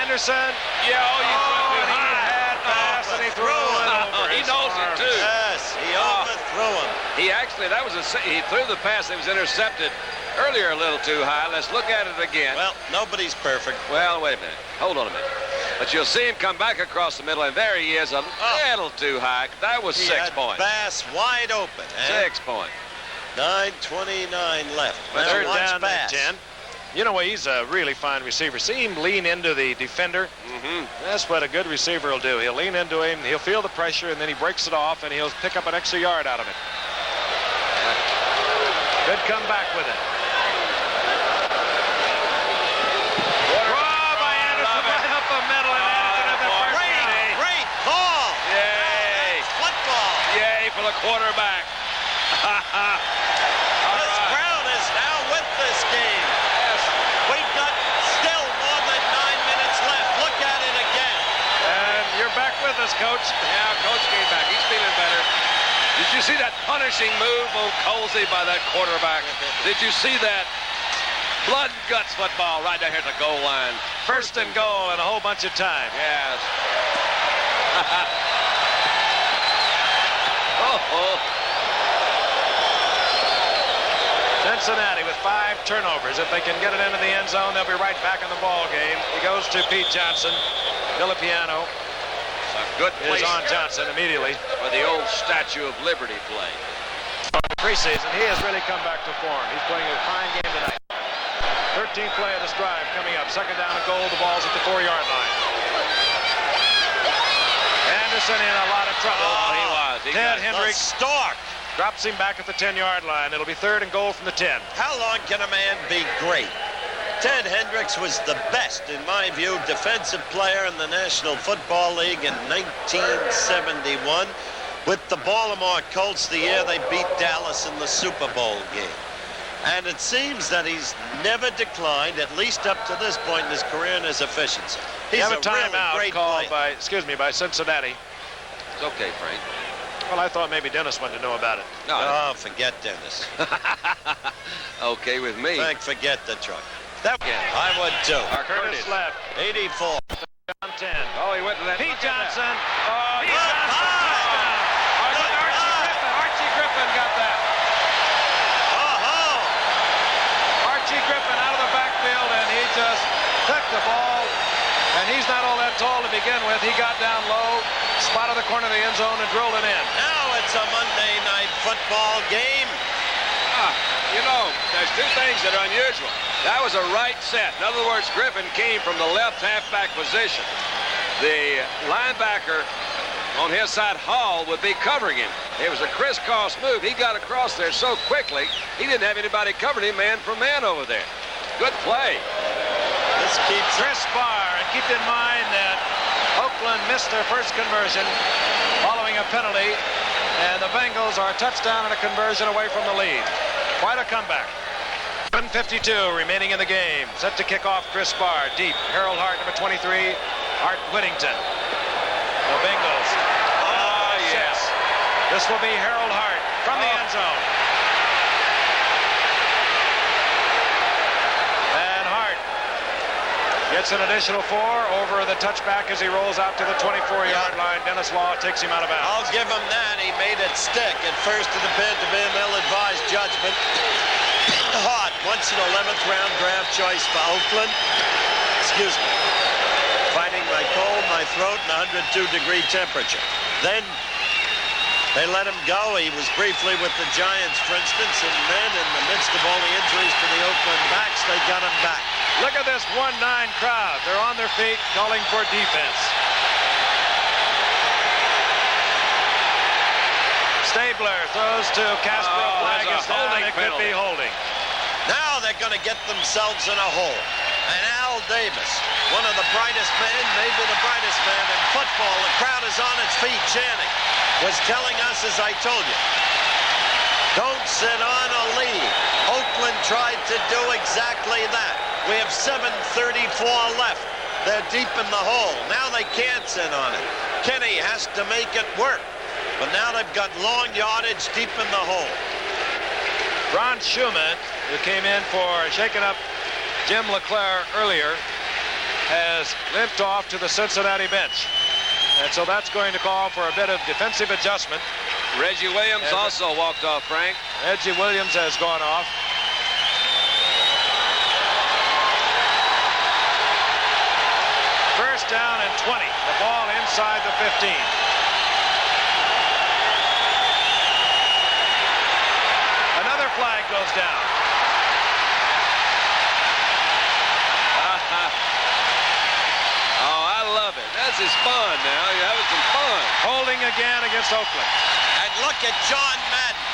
Speaker 1: Anderson.
Speaker 2: Yeah,
Speaker 1: And he had pass, and he threw it over.
Speaker 2: He
Speaker 1: his
Speaker 2: knows it,
Speaker 1: arms.
Speaker 2: too.
Speaker 3: Yes, he overthrew him.
Speaker 2: He actually, he threw the pass that was intercepted earlier a little too high. Let's look at it again.
Speaker 3: Well, nobody's perfect.
Speaker 2: Well, wait a minute. Hold on a minute. But you'll see him come back across the middle, and there he is, a little too high. That was
Speaker 3: He
Speaker 2: 6
Speaker 3: had
Speaker 2: points.
Speaker 3: Bass wide open. And
Speaker 2: 6 points.
Speaker 3: 9:29 left. Now
Speaker 1: 3rd
Speaker 3: watch
Speaker 1: down,
Speaker 3: Bass.
Speaker 1: 10. You know, he's a really fine receiver. See him lean into the defender. That's what a good receiver will do. He'll lean into him, he'll feel the pressure, and then he breaks it off, and he'll pick up an extra yard out of it. Good comeback with it. Draw by Anderson right up the middle, and Anderson at the first penalty.
Speaker 3: Great call.
Speaker 2: Yay.
Speaker 3: Football.
Speaker 2: Yay for the quarterback.
Speaker 3: This crowd is now with this game.
Speaker 2: Yes.
Speaker 3: We've got still more than 9 minutes left. Look at it again.
Speaker 1: And you're back with us. Dennis, coach.
Speaker 2: Yeah, coach came back. He's feeling better. Did you see that punishing move on Colsey by that quarterback? Did you see that blood and guts football right down here at the goal line?
Speaker 1: First and goal and a whole bunch of time.
Speaker 2: Yes. Oh.
Speaker 1: Cincinnati with 5 turnovers. If they can get it into the end zone, they'll be right back in the ball game. He goes to Pete Johnson. Villapiano
Speaker 2: A good place
Speaker 1: is on Johnson immediately.
Speaker 2: for the old Statue of Liberty play.
Speaker 1: Preseason, he has really come back to form. He's playing a fine game tonight. 13th play of this drive coming up. Second down and goal. The ball's at the 4-yard line. Anderson in a lot of trouble.
Speaker 2: Oh, he was. He
Speaker 1: Ted
Speaker 2: got
Speaker 1: Hendricks
Speaker 3: Stark.
Speaker 1: drops him back at the 10-yard line. It'll be 3rd and goal from the 10.
Speaker 3: How long can a man be great? Ted Hendricks was the best, in my view, defensive player in the National Football League in 1971 with the Baltimore Colts the year they beat Dallas in the Super Bowl game. And it seems that he's never declined, at least up to this point in his career, in his efficiency. He's
Speaker 1: You have a
Speaker 3: really
Speaker 1: timeout
Speaker 3: great
Speaker 1: called
Speaker 3: player.
Speaker 1: by Cincinnati.
Speaker 2: It's okay, Frank.
Speaker 1: Well, I thought maybe Dennis wanted to know about it.
Speaker 2: No,
Speaker 3: Oh, forget Dennis.
Speaker 2: okay with me.
Speaker 3: Frank, forget the truck. That I would too.
Speaker 1: Curtis left.
Speaker 3: 84.
Speaker 1: Down 10.
Speaker 2: Oh, he went to that.
Speaker 1: Pete
Speaker 2: look at that.
Speaker 1: Johnson. Oh, Pete
Speaker 3: Good
Speaker 1: Johnson.
Speaker 3: bye.
Speaker 1: Touchdown. Archie Griffin got that.
Speaker 3: Oh,
Speaker 1: Archie Griffin out of the backfield, and he just took the ball. And he's not all that tall to begin with. He got down low, spotted the corner of the end zone, and drilled it in.
Speaker 3: now it's a Monday night football game.
Speaker 2: You know, there's 2 things that are unusual. That was a right set. In other words, Griffin came from the left halfback position. The linebacker on his side, Hall, would be covering him. It was a crisscross move. He got across there so quickly, he didn't have anybody covering him man for man over there. Good play.
Speaker 3: This keeps
Speaker 1: Chris Barr, and keep in mind that Oakland missed their first conversion following a penalty, and the Bengals are a touchdown and a conversion away from the lead. Quite a comeback. 1:52 remaining in the game. Set to kick off Chris Barr. Deep. Harold Hart, number 23. Art Whittington. The Bengals.
Speaker 2: Oh, yes.
Speaker 1: This will be Harold Hart from the end zone. And Hart gets an additional 4 over the touchback as he rolls out to the 24-yard line. Dennis Law takes him out of bounds.
Speaker 3: I'll give him that. He made it stick. At first it appeared to be an ill-advised judgment. Hart, once an 11th round draft choice for Oakland. Excuse me. Fighting my cold, my throat, and 102-degree temperature. Then they let him go. He was briefly with the Giants, for instance, and then in the midst of all the injuries to the Oakland backs, they got him back.
Speaker 1: Look at this 1-9 crowd. They're on their feet calling for defense. Stabler throws to Casper.
Speaker 2: Oh,
Speaker 1: Flag
Speaker 2: that's a
Speaker 1: is down.
Speaker 2: holding
Speaker 1: It could be
Speaker 2: penalty.
Speaker 1: holding.
Speaker 3: Now they're going to get themselves in a hole. And Al Davis, one of the brightest men, maybe the brightest man in football, the crowd is on its feet chanting, was telling us, as I told you, don't sit on a lead. Oakland tried to do exactly that. We have 7:34 left. They're deep in the hole. Now they can't sit on it. Kenny has to make it work. But now they've got long yardage deep in the hole.
Speaker 1: Ron Schumann, who came in for shaking up Jim LeClaire earlier, has limped off to the Cincinnati bench. And so that's going to call for a bit of defensive adjustment.
Speaker 2: Reggie Williams also walked off, Frank.
Speaker 1: Reggie Williams has gone off. First down and 20. The ball inside the 15. Another flag goes down.
Speaker 2: Oh, I love it. This is fun now. You're having some fun.
Speaker 1: Holding again against Oakland.
Speaker 3: And look at John Madden.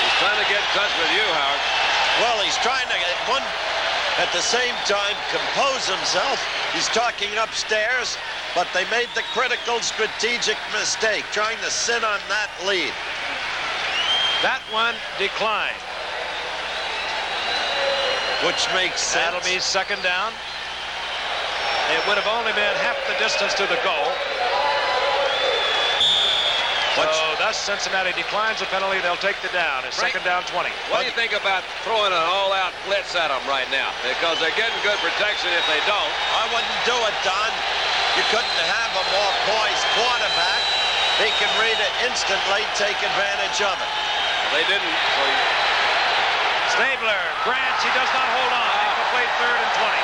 Speaker 2: He's trying to get in touch with you, Howard.
Speaker 3: Well, he's trying to at the same time compose himself. He's talking upstairs, but they made the critical strategic mistake trying to sit on that lead.
Speaker 1: That one declined.
Speaker 3: Which makes sense.
Speaker 1: That'll be second down It would have only been half the distance to the goal. So thus Cincinnati declines the penalty. They'll take the down. It's second down 20.
Speaker 2: What do you think about throwing an all-out blitz at them right now? Because they're getting good protection if they don't.
Speaker 3: I wouldn't do it, Don. You couldn't have a more poised quarterback. He can read it instantly, take advantage of it.
Speaker 2: They didn't.
Speaker 1: Stabler, Branch, he does not hold on. Incomplete, third and 20.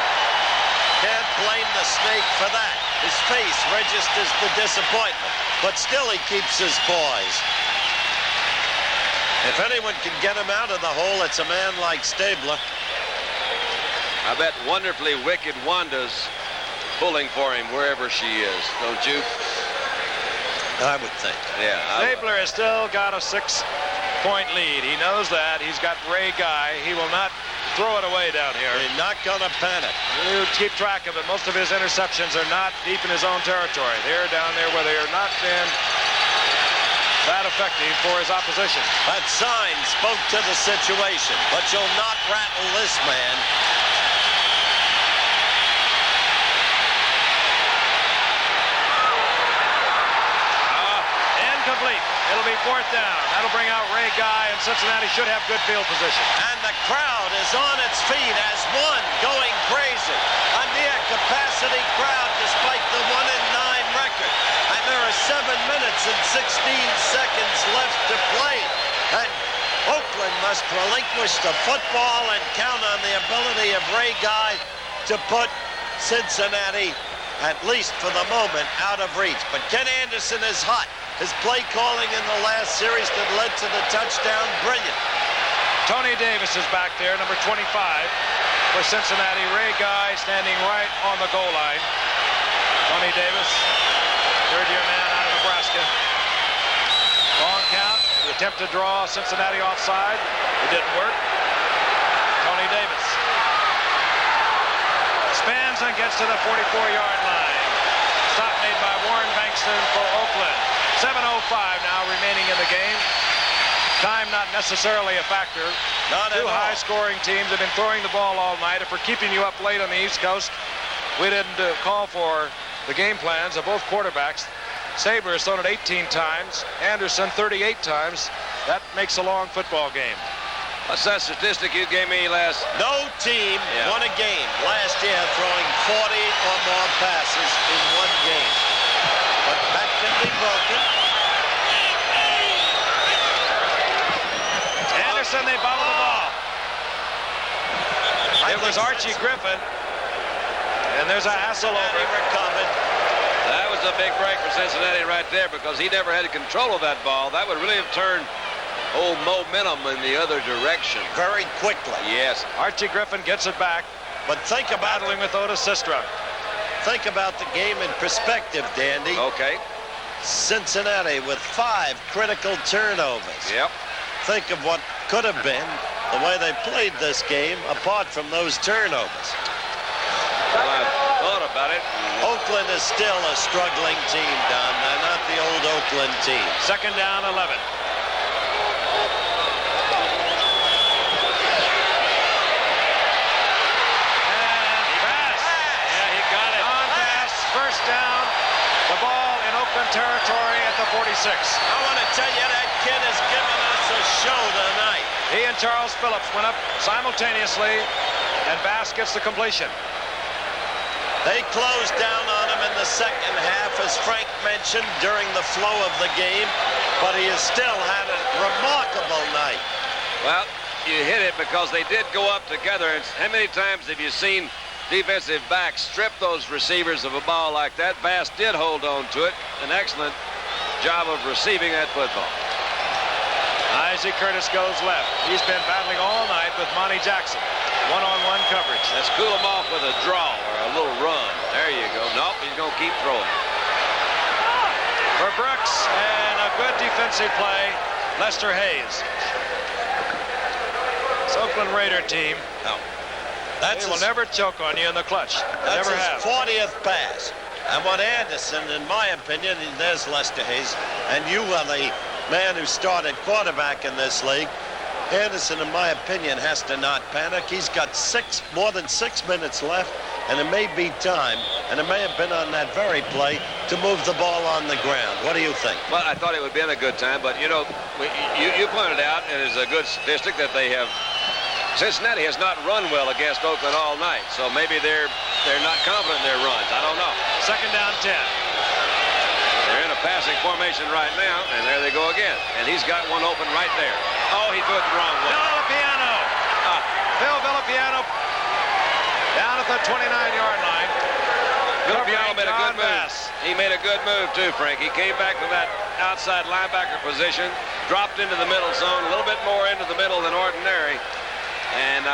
Speaker 3: Can't blame the snake for that. His face registers the disappointment, but still he keeps his poise. If anyone can get him out of the hole, it's a man like Stabler.
Speaker 2: I bet wonderfully wicked Wanda's pulling for him wherever she is, don't you?
Speaker 3: I would think.
Speaker 2: Yeah.
Speaker 1: Stabler has still got a 6-point lead. He knows that. He's got Ray Guy. He will not throw it away down here.
Speaker 3: He's not going to panic.
Speaker 1: You keep track of it. Most of his interceptions are not deep in his own territory. They're down there where they are not been that effective for his opposition.
Speaker 3: That sign spoke to the situation, but you'll not rattle this man.
Speaker 1: Incomplete. It'll be fourth down. That'll bring out Ray Guy, and Cincinnati should have good field position.
Speaker 3: And the crowd is on its feet as one going crazy. A near capacity crowd despite the 1-9 record. And there are 7 minutes and 16 seconds left to play. And Oakland must relinquish the football and count on the ability of Ray Guy to put Cincinnati, at least for the moment, out of reach. But Ken Anderson is hot. His play calling in the last series that led to the touchdown, brilliant.
Speaker 1: Tony Davis is back there, number 25 for Cincinnati. Ray Guy standing right on the goal line. Tony Davis, third-year man out of Nebraska. Long count. The attempt to draw Cincinnati offside. It didn't work. Tony Davis spins and gets to the 44-yard line. Stop made by Warren Bankston for Oakland. 7:05 now remaining in the game. Time not necessarily a factor. Two high-scoring teams have been throwing the ball all night. If we're keeping you up late on the East Coast, we didn't call for the game plans of both quarterbacks. Stabler has thrown it 18 times. Anderson 38 times. That makes a long football game.
Speaker 2: What's that statistic you gave me last?
Speaker 3: No team won a game last year throwing 40 or more passes in one game. But that can be broken.
Speaker 1: Anderson, they bobble the ball. It was Archie Griffin. And there's a hassle over.
Speaker 3: He recovered.
Speaker 2: That was a big break for Cincinnati right there because he never had control of that ball. That would really have turned momentum in the other direction.
Speaker 3: Very quickly.
Speaker 2: Yes.
Speaker 1: Archie Griffin gets it back.
Speaker 3: But think about
Speaker 1: battling with Otis Sistra.
Speaker 3: Think about the game in perspective, Dandy.
Speaker 2: Okay.
Speaker 3: Cincinnati with 5 critical turnovers.
Speaker 2: Yep.
Speaker 3: Think of what could have been the way they played this game apart from those turnovers.
Speaker 2: Well, I've thought about it.
Speaker 3: Oakland is still a struggling team, Don. They're not the old Oakland team.
Speaker 1: Second down, 11. First down, the ball in Oakland territory at the 46.
Speaker 3: I want to tell you that kid has given us a show tonight.
Speaker 1: He and Charles Phillips went up simultaneously, and Bass gets the completion.
Speaker 3: They closed down on him in the second half, as Frank mentioned, during the flow of the game, but he has still had a remarkable night.
Speaker 2: Well, you hit it because they did go up together. And how many times have you seen defensive backs strip those receivers of a ball like that? Bass did hold on to it. An excellent job of receiving that football.
Speaker 1: Isaac Curtis goes left. He's been battling all night with Monty Jackson. One-on-one coverage.
Speaker 2: Let's cool him off with a draw or a little run. There you go. Nope, he's going to keep throwing.
Speaker 1: For Brooks, and a good defensive play, Lester Hayes. This Oakland Raider team. They will never choke on you in the clutch. They
Speaker 3: That's
Speaker 1: never
Speaker 3: his
Speaker 1: have.
Speaker 3: 40th pass. And what Anderson, in my opinion, there's Lester Hayes, and you are the man who started quarterback in this league. Anderson, in my opinion, has to not panic. He's got more than 6 minutes left, and it may be time, and it may have been on that very play, to move the ball on the ground. What do you think?
Speaker 2: Well, I thought it would be in a good time, but, you know, you pointed out, and it's a good statistic that they have. Cincinnati has not run well against Oakland all night, so maybe they're not confident in their runs. I don't know.
Speaker 1: Second down 10.
Speaker 2: They're in a passing formation right now, and there they go again. And he's got one open right there. Oh, he threw it the wrong way.
Speaker 1: Villapiano. Phil Villapiano down at the 29-yard line.
Speaker 2: Villapiano made a good move. He made a good move, too, Frank. He came back from that outside linebacker position, dropped into the middle zone, a little bit more into the middle than ordinary, and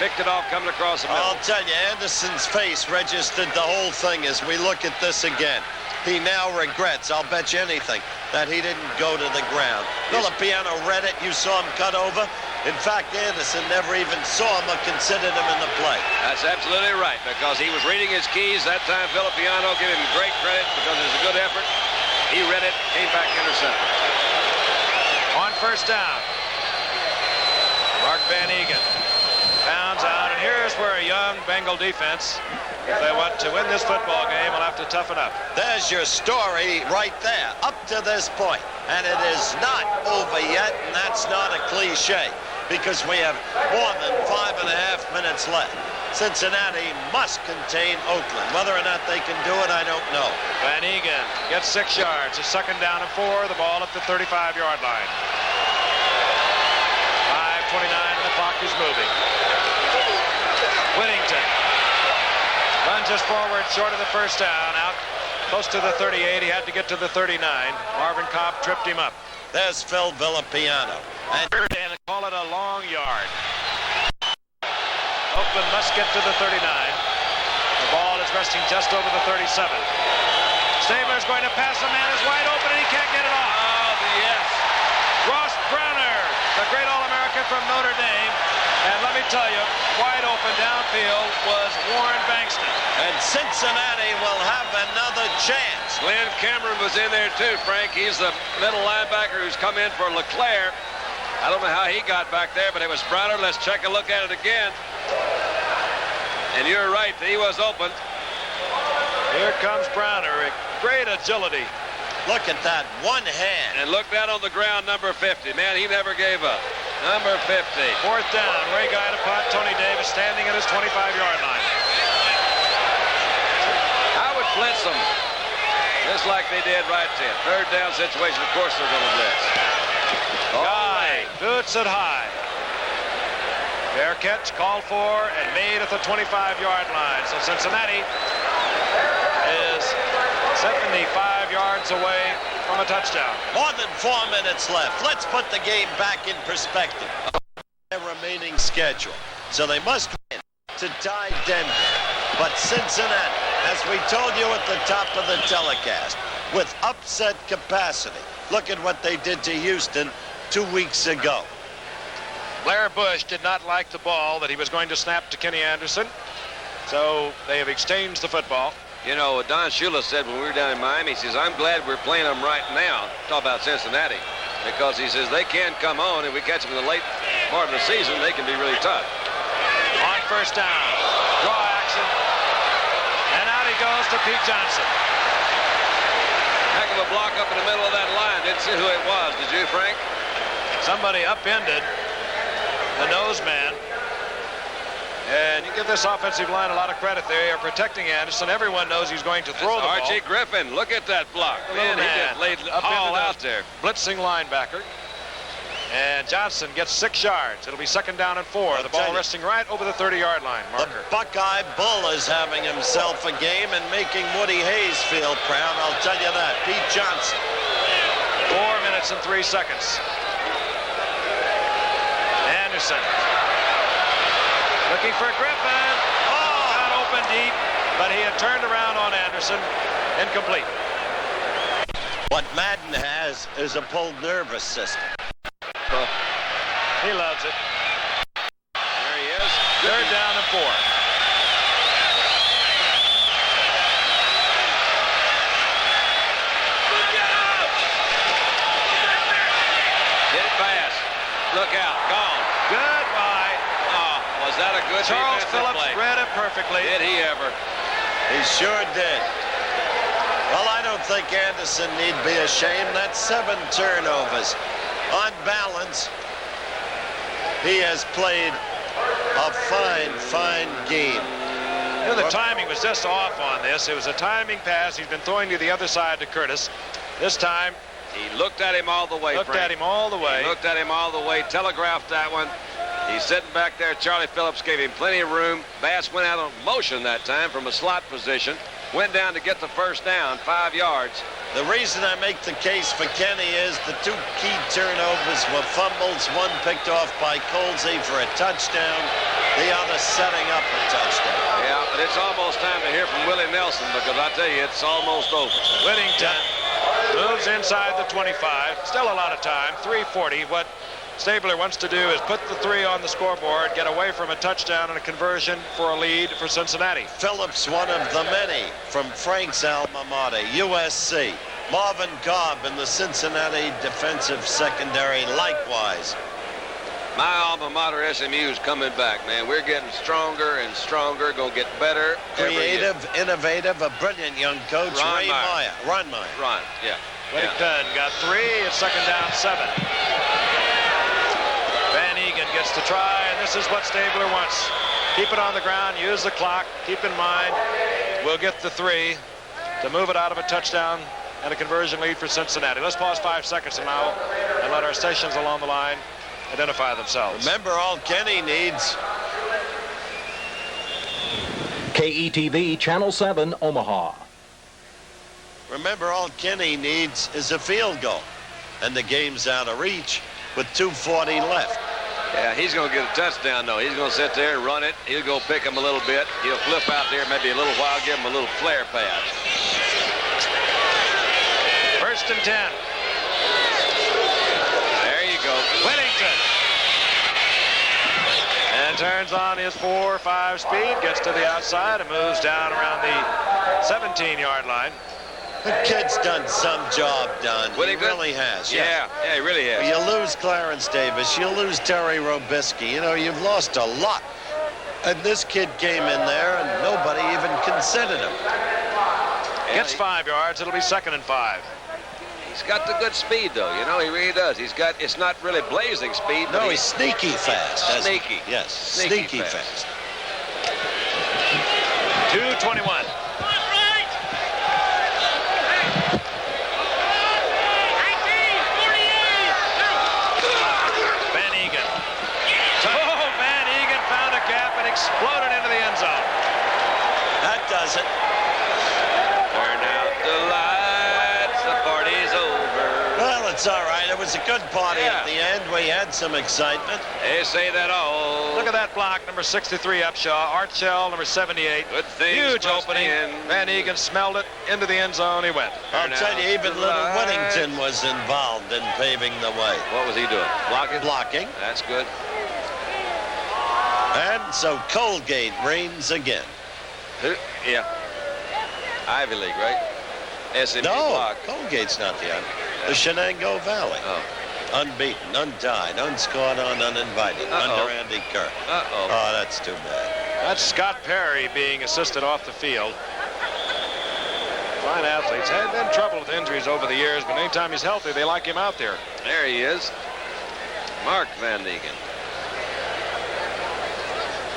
Speaker 2: picked it off coming across the middle.
Speaker 3: I'll tell you, Anderson's face registered the whole thing as we look at this again. He now regrets, I'll bet you anything, that he didn't go to the ground. Villapiano read it. You saw him cut over. In fact, Anderson never even saw him or considered him in the play.
Speaker 2: That's absolutely right, because he was reading his keys. That time, Villapiano gave him great credit because it was a good effort. He read it, came back intercepted.
Speaker 1: On first down, Mark Van Egan pounds out, and here's where a young Bengal defense, if they want to win this football game, will have to toughen up.
Speaker 3: There's your story right there, up to this point. And it is not over yet, and that's not a cliche, because we have more than 5.5 minutes left. Cincinnati must contain Oakland. Whether or not they can do it, I don't know.
Speaker 1: Van Egan gets 6 yards. A second down and 4. The ball at the 35-yard line. 5:29, and the clock is moving. Whittington lunges forward short of the first down, out close to the 38. He had to get to the 39. Marvin Cobb tripped him up.
Speaker 3: There's Phil Villapiano.
Speaker 1: And call it a long yard. Oakland must get to the 39. The ball is resting just over the 37. Stabler's going to pass. A man is wide open, and he can't get it off.
Speaker 2: Oh, yes.
Speaker 1: Ross Browner, the great All-American from Notre Dame. And let me tell you, wide open downfield was Warren Bankston.
Speaker 3: And Cincinnati will have another chance.
Speaker 2: Glenn Cameron was in there too, Frank. He's the middle linebacker who's come in for LeClaire. I don't know how he got back there, but it was Browner. Let's check a look at it again. And you're right, he was open.
Speaker 1: Here comes Browner. Great agility.
Speaker 3: Look at that, one hand.
Speaker 2: And look down on the ground, number 50. Man, he never gave up. Number 50.
Speaker 1: Fourth down. Ray Guy to punt. Tony Davis standing at his 25-yard line.
Speaker 2: I would blitz them, just like they did right then. Third down situation, of course they're going to blitz.
Speaker 1: Guy boots it high. Fair catch called for and made at the 25-yard line. So Cincinnati is 75 yards away from a touchdown.
Speaker 3: More than 4 minutes left. Let's put the game back in perspective. Their remaining schedule. So they must win to tie Denver. But Cincinnati, as we told you at the top of the telecast, with upset capacity. Look at what they did to Houston 2 weeks ago.
Speaker 1: Blair Bush did not like the ball that he was going to snap to Kenny Anderson. So they have exchanged the football.
Speaker 2: You know, Don Shula said when we were down in Miami, he says, I'm glad we're playing them right now. Talk about Cincinnati. Because he says they can come on, and we catch them in the late part of the season, they can be really tough.
Speaker 1: On first down, draw action. And out he goes to Pete Johnson.
Speaker 2: Heck of a block up in the middle of that line. Didn't see who it was, did you, Frank?
Speaker 1: Somebody upended the nose man. And you give this offensive line a lot of credit. They are protecting Anderson. Everyone knows he's going to throw the ball.
Speaker 2: Archie Griffin, look at that block. Man, he just laid all out there.
Speaker 1: Blitzing linebacker. And Johnson gets 6 yards. It'll be second down and 4. The ball resting right over the 30-yard line marker.
Speaker 3: The Buckeye Bull is having himself a game and making Woody Hayes feel proud. I'll tell you that. Pete Johnson.
Speaker 1: 4 minutes and 3 seconds. Anderson. Looking for Griffin. Oh, not open deep, but he had turned around on Anderson. Incomplete.
Speaker 3: What Madden has is a pulled nervous system.
Speaker 1: He loves it.
Speaker 2: There he is.
Speaker 1: Third down and 4.
Speaker 2: Hit it fast. Look out. Gone.
Speaker 1: Goodbye.
Speaker 2: Oh, was that a good
Speaker 1: Charles
Speaker 2: defensive
Speaker 1: Phillips
Speaker 2: play?
Speaker 1: read it perfectly.
Speaker 2: Did he ever?
Speaker 3: He sure did. Well, I don't think Anderson need be ashamed. That's 7 turnovers. On balance, he has played a fine game.
Speaker 1: You know, the timing was just off on this. It was a timing pass. He's been throwing to the other side to Curtis. This time,
Speaker 2: He looked at him all the way,
Speaker 1: looked
Speaker 2: Frank.
Speaker 1: at him all the way.
Speaker 2: He looked at him all the way, telegraphed that one. He's sitting back there. Charlie Phillips gave him plenty of room. Bass went out on motion that time from a slot position. Went down to get the first down, 5 yards.
Speaker 3: The reason I make the case for Kenny is the 2 key turnovers were fumbles, one picked off by Colsey for a touchdown, the other setting up a touchdown.
Speaker 2: Yeah, but it's almost time to hear from Willie Nelson, because I tell you, it's almost over.
Speaker 1: Whittington moves inside the 25. Still a lot of time, 3:40. What Stabler wants to do is put the 3 on the scoreboard, get away from a touchdown and a conversion for a lead for Cincinnati.
Speaker 3: Phillips, one of the many from Frank's alma mater, USC. Marvin Cobb in the Cincinnati defensive secondary likewise.
Speaker 2: My alma mater, SMU, is coming back, man. We're getting stronger and stronger, gonna get better every year.
Speaker 3: Creative, innovative, a brilliant young coach,
Speaker 2: Ron
Speaker 3: Ray
Speaker 2: Meyer.
Speaker 3: Meyer. Ron Meyer.
Speaker 2: Ron, yeah.
Speaker 1: Whittington got 3. It's 2nd down 7. Van Egan gets to try, and this is what Stabler wants. Keep it on the ground, use the clock. Keep in mind, we'll get the 3 to move it out of a touchdown and a conversion lead for Cincinnati. Let's pause 5 seconds now and let our stations along the line identify themselves.
Speaker 3: Remember, all Kenny needs.
Speaker 5: KETV Channel 7, Omaha.
Speaker 3: Remember, all Kenny needs is a field goal. And the game's out of reach with 2:40 left.
Speaker 2: Yeah, he's going to get a touchdown, though. He's going to sit there and run it. He'll go pick him a little bit. He'll flip out there maybe a little while, give him a little flare pass.
Speaker 1: 1st and 10.
Speaker 2: There you go.
Speaker 1: Whittington. And turns on his 4-5 speed, gets to the outside and moves down around the 17-yard line.
Speaker 3: The kid's done some job, Don. He
Speaker 2: Whittington?
Speaker 3: really has.
Speaker 2: Yeah, he really has.
Speaker 3: You lose Clarence Davis, you lose Terry Robisky. You know, you've lost a lot. And this kid came in there and nobody even considered him.
Speaker 1: Gets 5 yards. It'll be 2nd and 5.
Speaker 2: He's got the good speed, though. You know, he really does. It's not really blazing speed.
Speaker 3: No,
Speaker 2: but
Speaker 3: he's sneaky fast.
Speaker 2: Sneaky.
Speaker 3: Yes,
Speaker 2: Sneaky
Speaker 3: fast.
Speaker 1: 2:21. Van Egan. Oh, Van Egan found a gap and exploded into the end zone.
Speaker 3: That does it.
Speaker 2: Turn out the lights. The party's over.
Speaker 3: Well, it's all right. It was a good party
Speaker 2: Yeah.
Speaker 3: at the end. We had some excitement.
Speaker 2: They say that all.
Speaker 1: Look at that block, number 63 Upshaw. Art Shell, number 78.
Speaker 2: Good things
Speaker 1: Huge
Speaker 2: must
Speaker 1: opening.
Speaker 2: end.
Speaker 1: Van Egan smelled it into the end zone. He went.
Speaker 3: I'll
Speaker 2: Turn
Speaker 3: tell
Speaker 2: out
Speaker 3: you, even
Speaker 2: the
Speaker 3: little
Speaker 2: lights.
Speaker 3: Whittington was involved in paving the way.
Speaker 2: What was he doing? Blocking?
Speaker 3: Blocking.
Speaker 2: That's good.
Speaker 3: And so Colgate reigns again.
Speaker 2: Yeah. Ivy League, right? SMU
Speaker 3: No,
Speaker 2: block.
Speaker 3: Colgate's not the other. The Shenango Valley.
Speaker 2: Oh.
Speaker 3: Unbeaten, untied, unscored on, uninvited.
Speaker 2: Uh-oh.
Speaker 3: Under Andy Kerr.
Speaker 2: Uh-oh.
Speaker 3: Oh, that's too bad.
Speaker 1: That's Scott Perry being assisted off the field. Fine athletes. Had been trouble with injuries over the years, but anytime he's healthy, they like him out there.
Speaker 2: There he is. Mark Van Egan.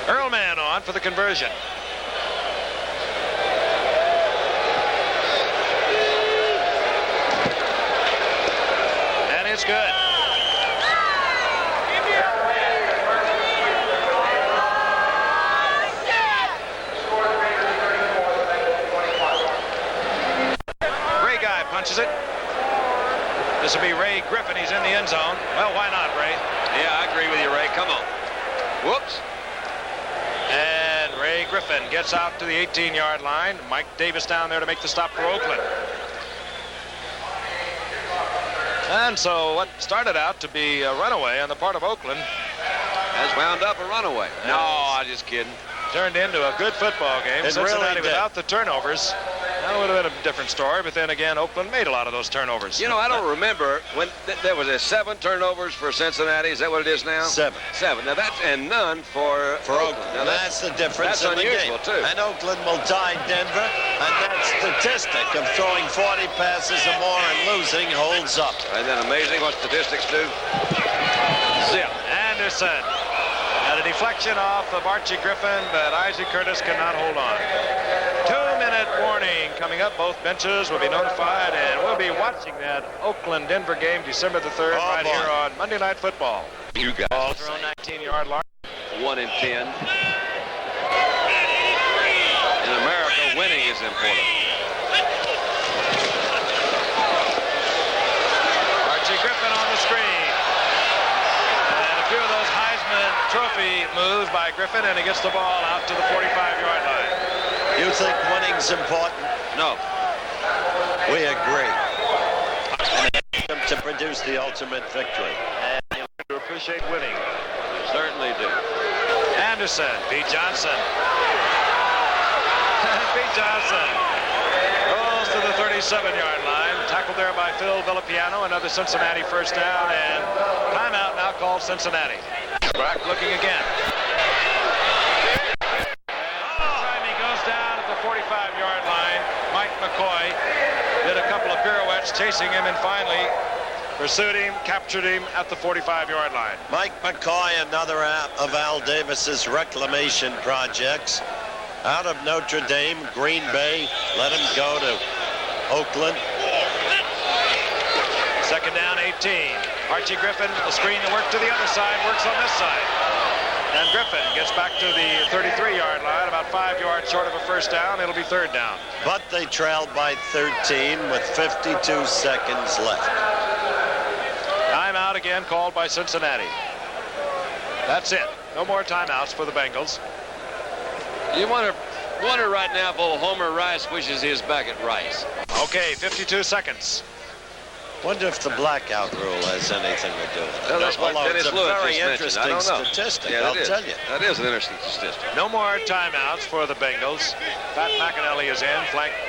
Speaker 1: Earlman on for the conversion. And it's good. Ray Guy punches it. This will be Ray Griffin. He's in the end zone. Well, why not, Ray?
Speaker 2: Yeah, I agree with you, Ray. Come on. Whoops.
Speaker 1: And Ray Griffin gets out to the 18-yard line. Mike Davis down there to make the stop for Oakland. And so what started out to be a runaway on the part of Oakland
Speaker 2: Has wound up a runaway. No, I'm just kidding.
Speaker 1: turned into a good football game.
Speaker 3: It
Speaker 1: Cincinnati
Speaker 3: really did.
Speaker 1: without the turnovers. That would have been a different story, but then again, Oakland made a lot of those turnovers.
Speaker 2: You know, I don't remember when there was 7 turnovers for Cincinnati. Is that what it is now?
Speaker 3: 7.
Speaker 2: 7. Now that's and none for Oakland. Now
Speaker 3: that's the difference.
Speaker 2: That's
Speaker 3: in
Speaker 2: unusual
Speaker 3: the game.
Speaker 2: too.
Speaker 3: And Oakland will tie Denver, and that statistic of throwing 40 passes or more and losing holds up.
Speaker 2: Isn't that amazing what statistics do?
Speaker 1: Zip. Anderson. Got a deflection off of Archie Griffin, but Isaac Curtis cannot hold on. 2-minute warning coming up. Both benches will be notified, and we'll be watching that Oakland-Denver game December the 3rd here on Monday Night Football.
Speaker 2: You guys.
Speaker 1: Ball thrown 19-yard line.
Speaker 2: 1 in 10. In America, winning is important.
Speaker 1: Archie Griffin on the screen. And a few of those Heisman Trophy moves by Griffin, and he gets the ball out to the 45-yard line.
Speaker 3: You think winning's important?
Speaker 2: No.
Speaker 3: We agree. And to produce the ultimate victory.
Speaker 1: And you learn to appreciate winning.
Speaker 2: Certainly do.
Speaker 1: Anderson, Pete Johnson. Pete Johnson rolls to the 37-yard line. Tackled there by Phil Villapiano. Another Cincinnati first down, and timeout now called Cincinnati. Brack looking again. He goes down at the 45-yard line. Mike McCoy did a couple of pirouettes chasing him, and finally pursued him, captured him at the 45-yard line.
Speaker 3: Mike McCoy, another of Al Davis's reclamation projects. Out of Notre Dame, Green Bay, let him go to Oakland.
Speaker 1: Second down, 18. Archie Griffin, the screen to work to the other side, works on this side. And Griffin gets back to the 33-yard line, about 5 yards short of a first down. It'll be third down.
Speaker 3: But they trailed by 13 with 52 seconds left.
Speaker 1: Timeout again called by Cincinnati. That's it. No more timeouts for the Bengals.
Speaker 2: You wonder right now if old Homer Rice wishes he was back at Rice.
Speaker 1: Okay, 52 seconds.
Speaker 3: Wonder if the blackout rule has anything to do with it.
Speaker 2: Well, that's what
Speaker 3: Although
Speaker 2: Dennis
Speaker 3: it's a
Speaker 2: Lewis
Speaker 3: very
Speaker 2: just mentioned. I
Speaker 3: interesting
Speaker 2: don't know.
Speaker 3: statistic,
Speaker 2: Yeah,
Speaker 3: I'll tell you.
Speaker 2: That is an interesting statistic.
Speaker 1: No more timeouts for the Bengals. Pat McAnally is in, flanked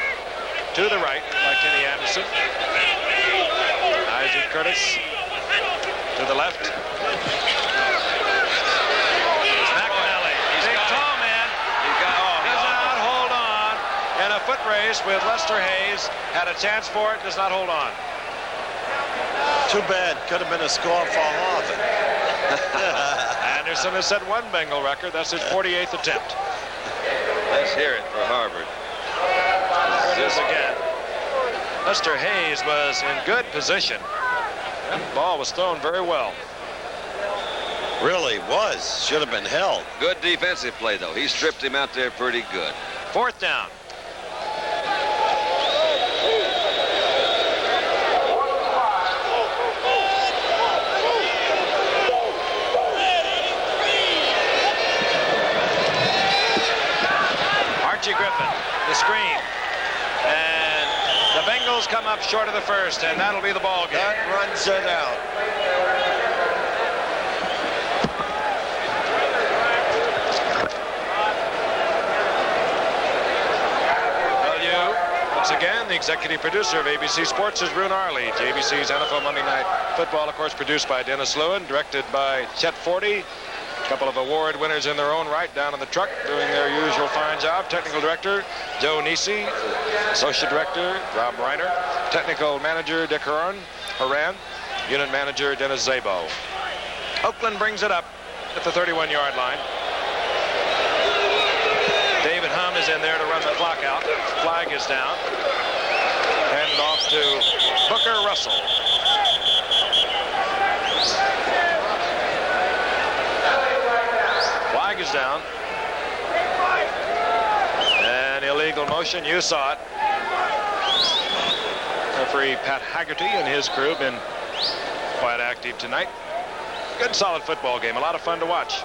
Speaker 1: to the right by Kenny Anderson. Isaac Curtis to the left. It's McAnally. Big tall man. Does not hold on. In a foot race with Lester Hayes. Had a chance for it, does not hold on.
Speaker 3: Too bad. Could have been a score for Harvard.
Speaker 1: Anderson has set one Bengal record. That's his 48th attempt.
Speaker 2: Let's hear it for Harvard.
Speaker 1: There it is again. Lester Hayes was in good position. That ball was thrown very well.
Speaker 3: Really was. Should have been held.
Speaker 2: Good defensive play, though. He stripped him out there pretty good.
Speaker 1: Fourth down. Archie Griffin, the screen. And the Bengals come up short of the first, and that'll be the ball game.
Speaker 3: That runs it out.
Speaker 1: Once again, the executive producer of ABC Sports is Brune Arledge. ABC's NFL Monday Night Football, of course, produced by Dennis Lewin, directed by Chet Forty. A couple of award winners in their own right down in the truck doing their usual fine job. Technical director Joe Nisi, associate director Rob Reiner, technical manager Dick Horan, unit manager Dennis Zabo. Oakland brings it up at the 31-yard line. David Hum is in there to run the clock out. Flag is down. Handed off to Booker Russell. Flag is down. And illegal motion. You saw it. Referee Pat Haggerty and his crew have been quite active tonight. Good solid football game. A lot of fun to watch.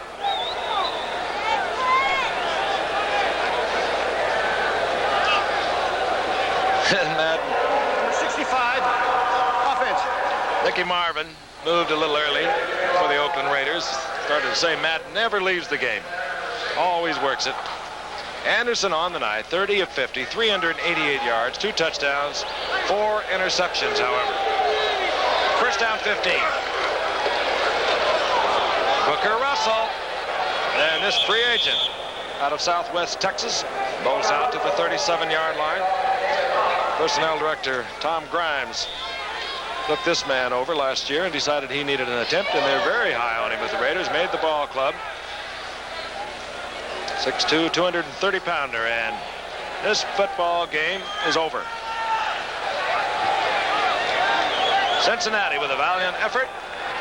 Speaker 1: Madden.
Speaker 4: 65. Offense.
Speaker 1: Mickey Marvin moved a little early for the Oakland Raiders. Started to say Madden never leaves the game. Always works it. Anderson on the night, 30 of 50, 388 yards, 2 touchdowns, 4 interceptions, however. First down 15. Booker Russell, and this free agent out of Southwest Texas bowls out to the 37-yard line. Personnel director Tom Grimes looked this man over last year and decided he needed an attempt, and they're very high on him with the Raiders. Made the ball club. 6'2", 230-pounder, and this football game is over. Cincinnati with a valiant effort,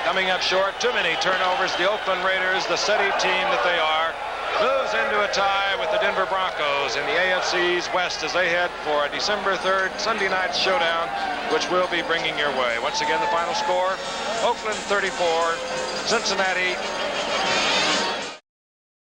Speaker 1: coming up short. Too many turnovers. The Oakland Raiders, the steady team that they are, moves into a tie with the Denver Broncos in the AFC's West as they head for a December 3rd Sunday night showdown, which we'll be bringing your way. Once again, the final score, Oakland 34, Cincinnati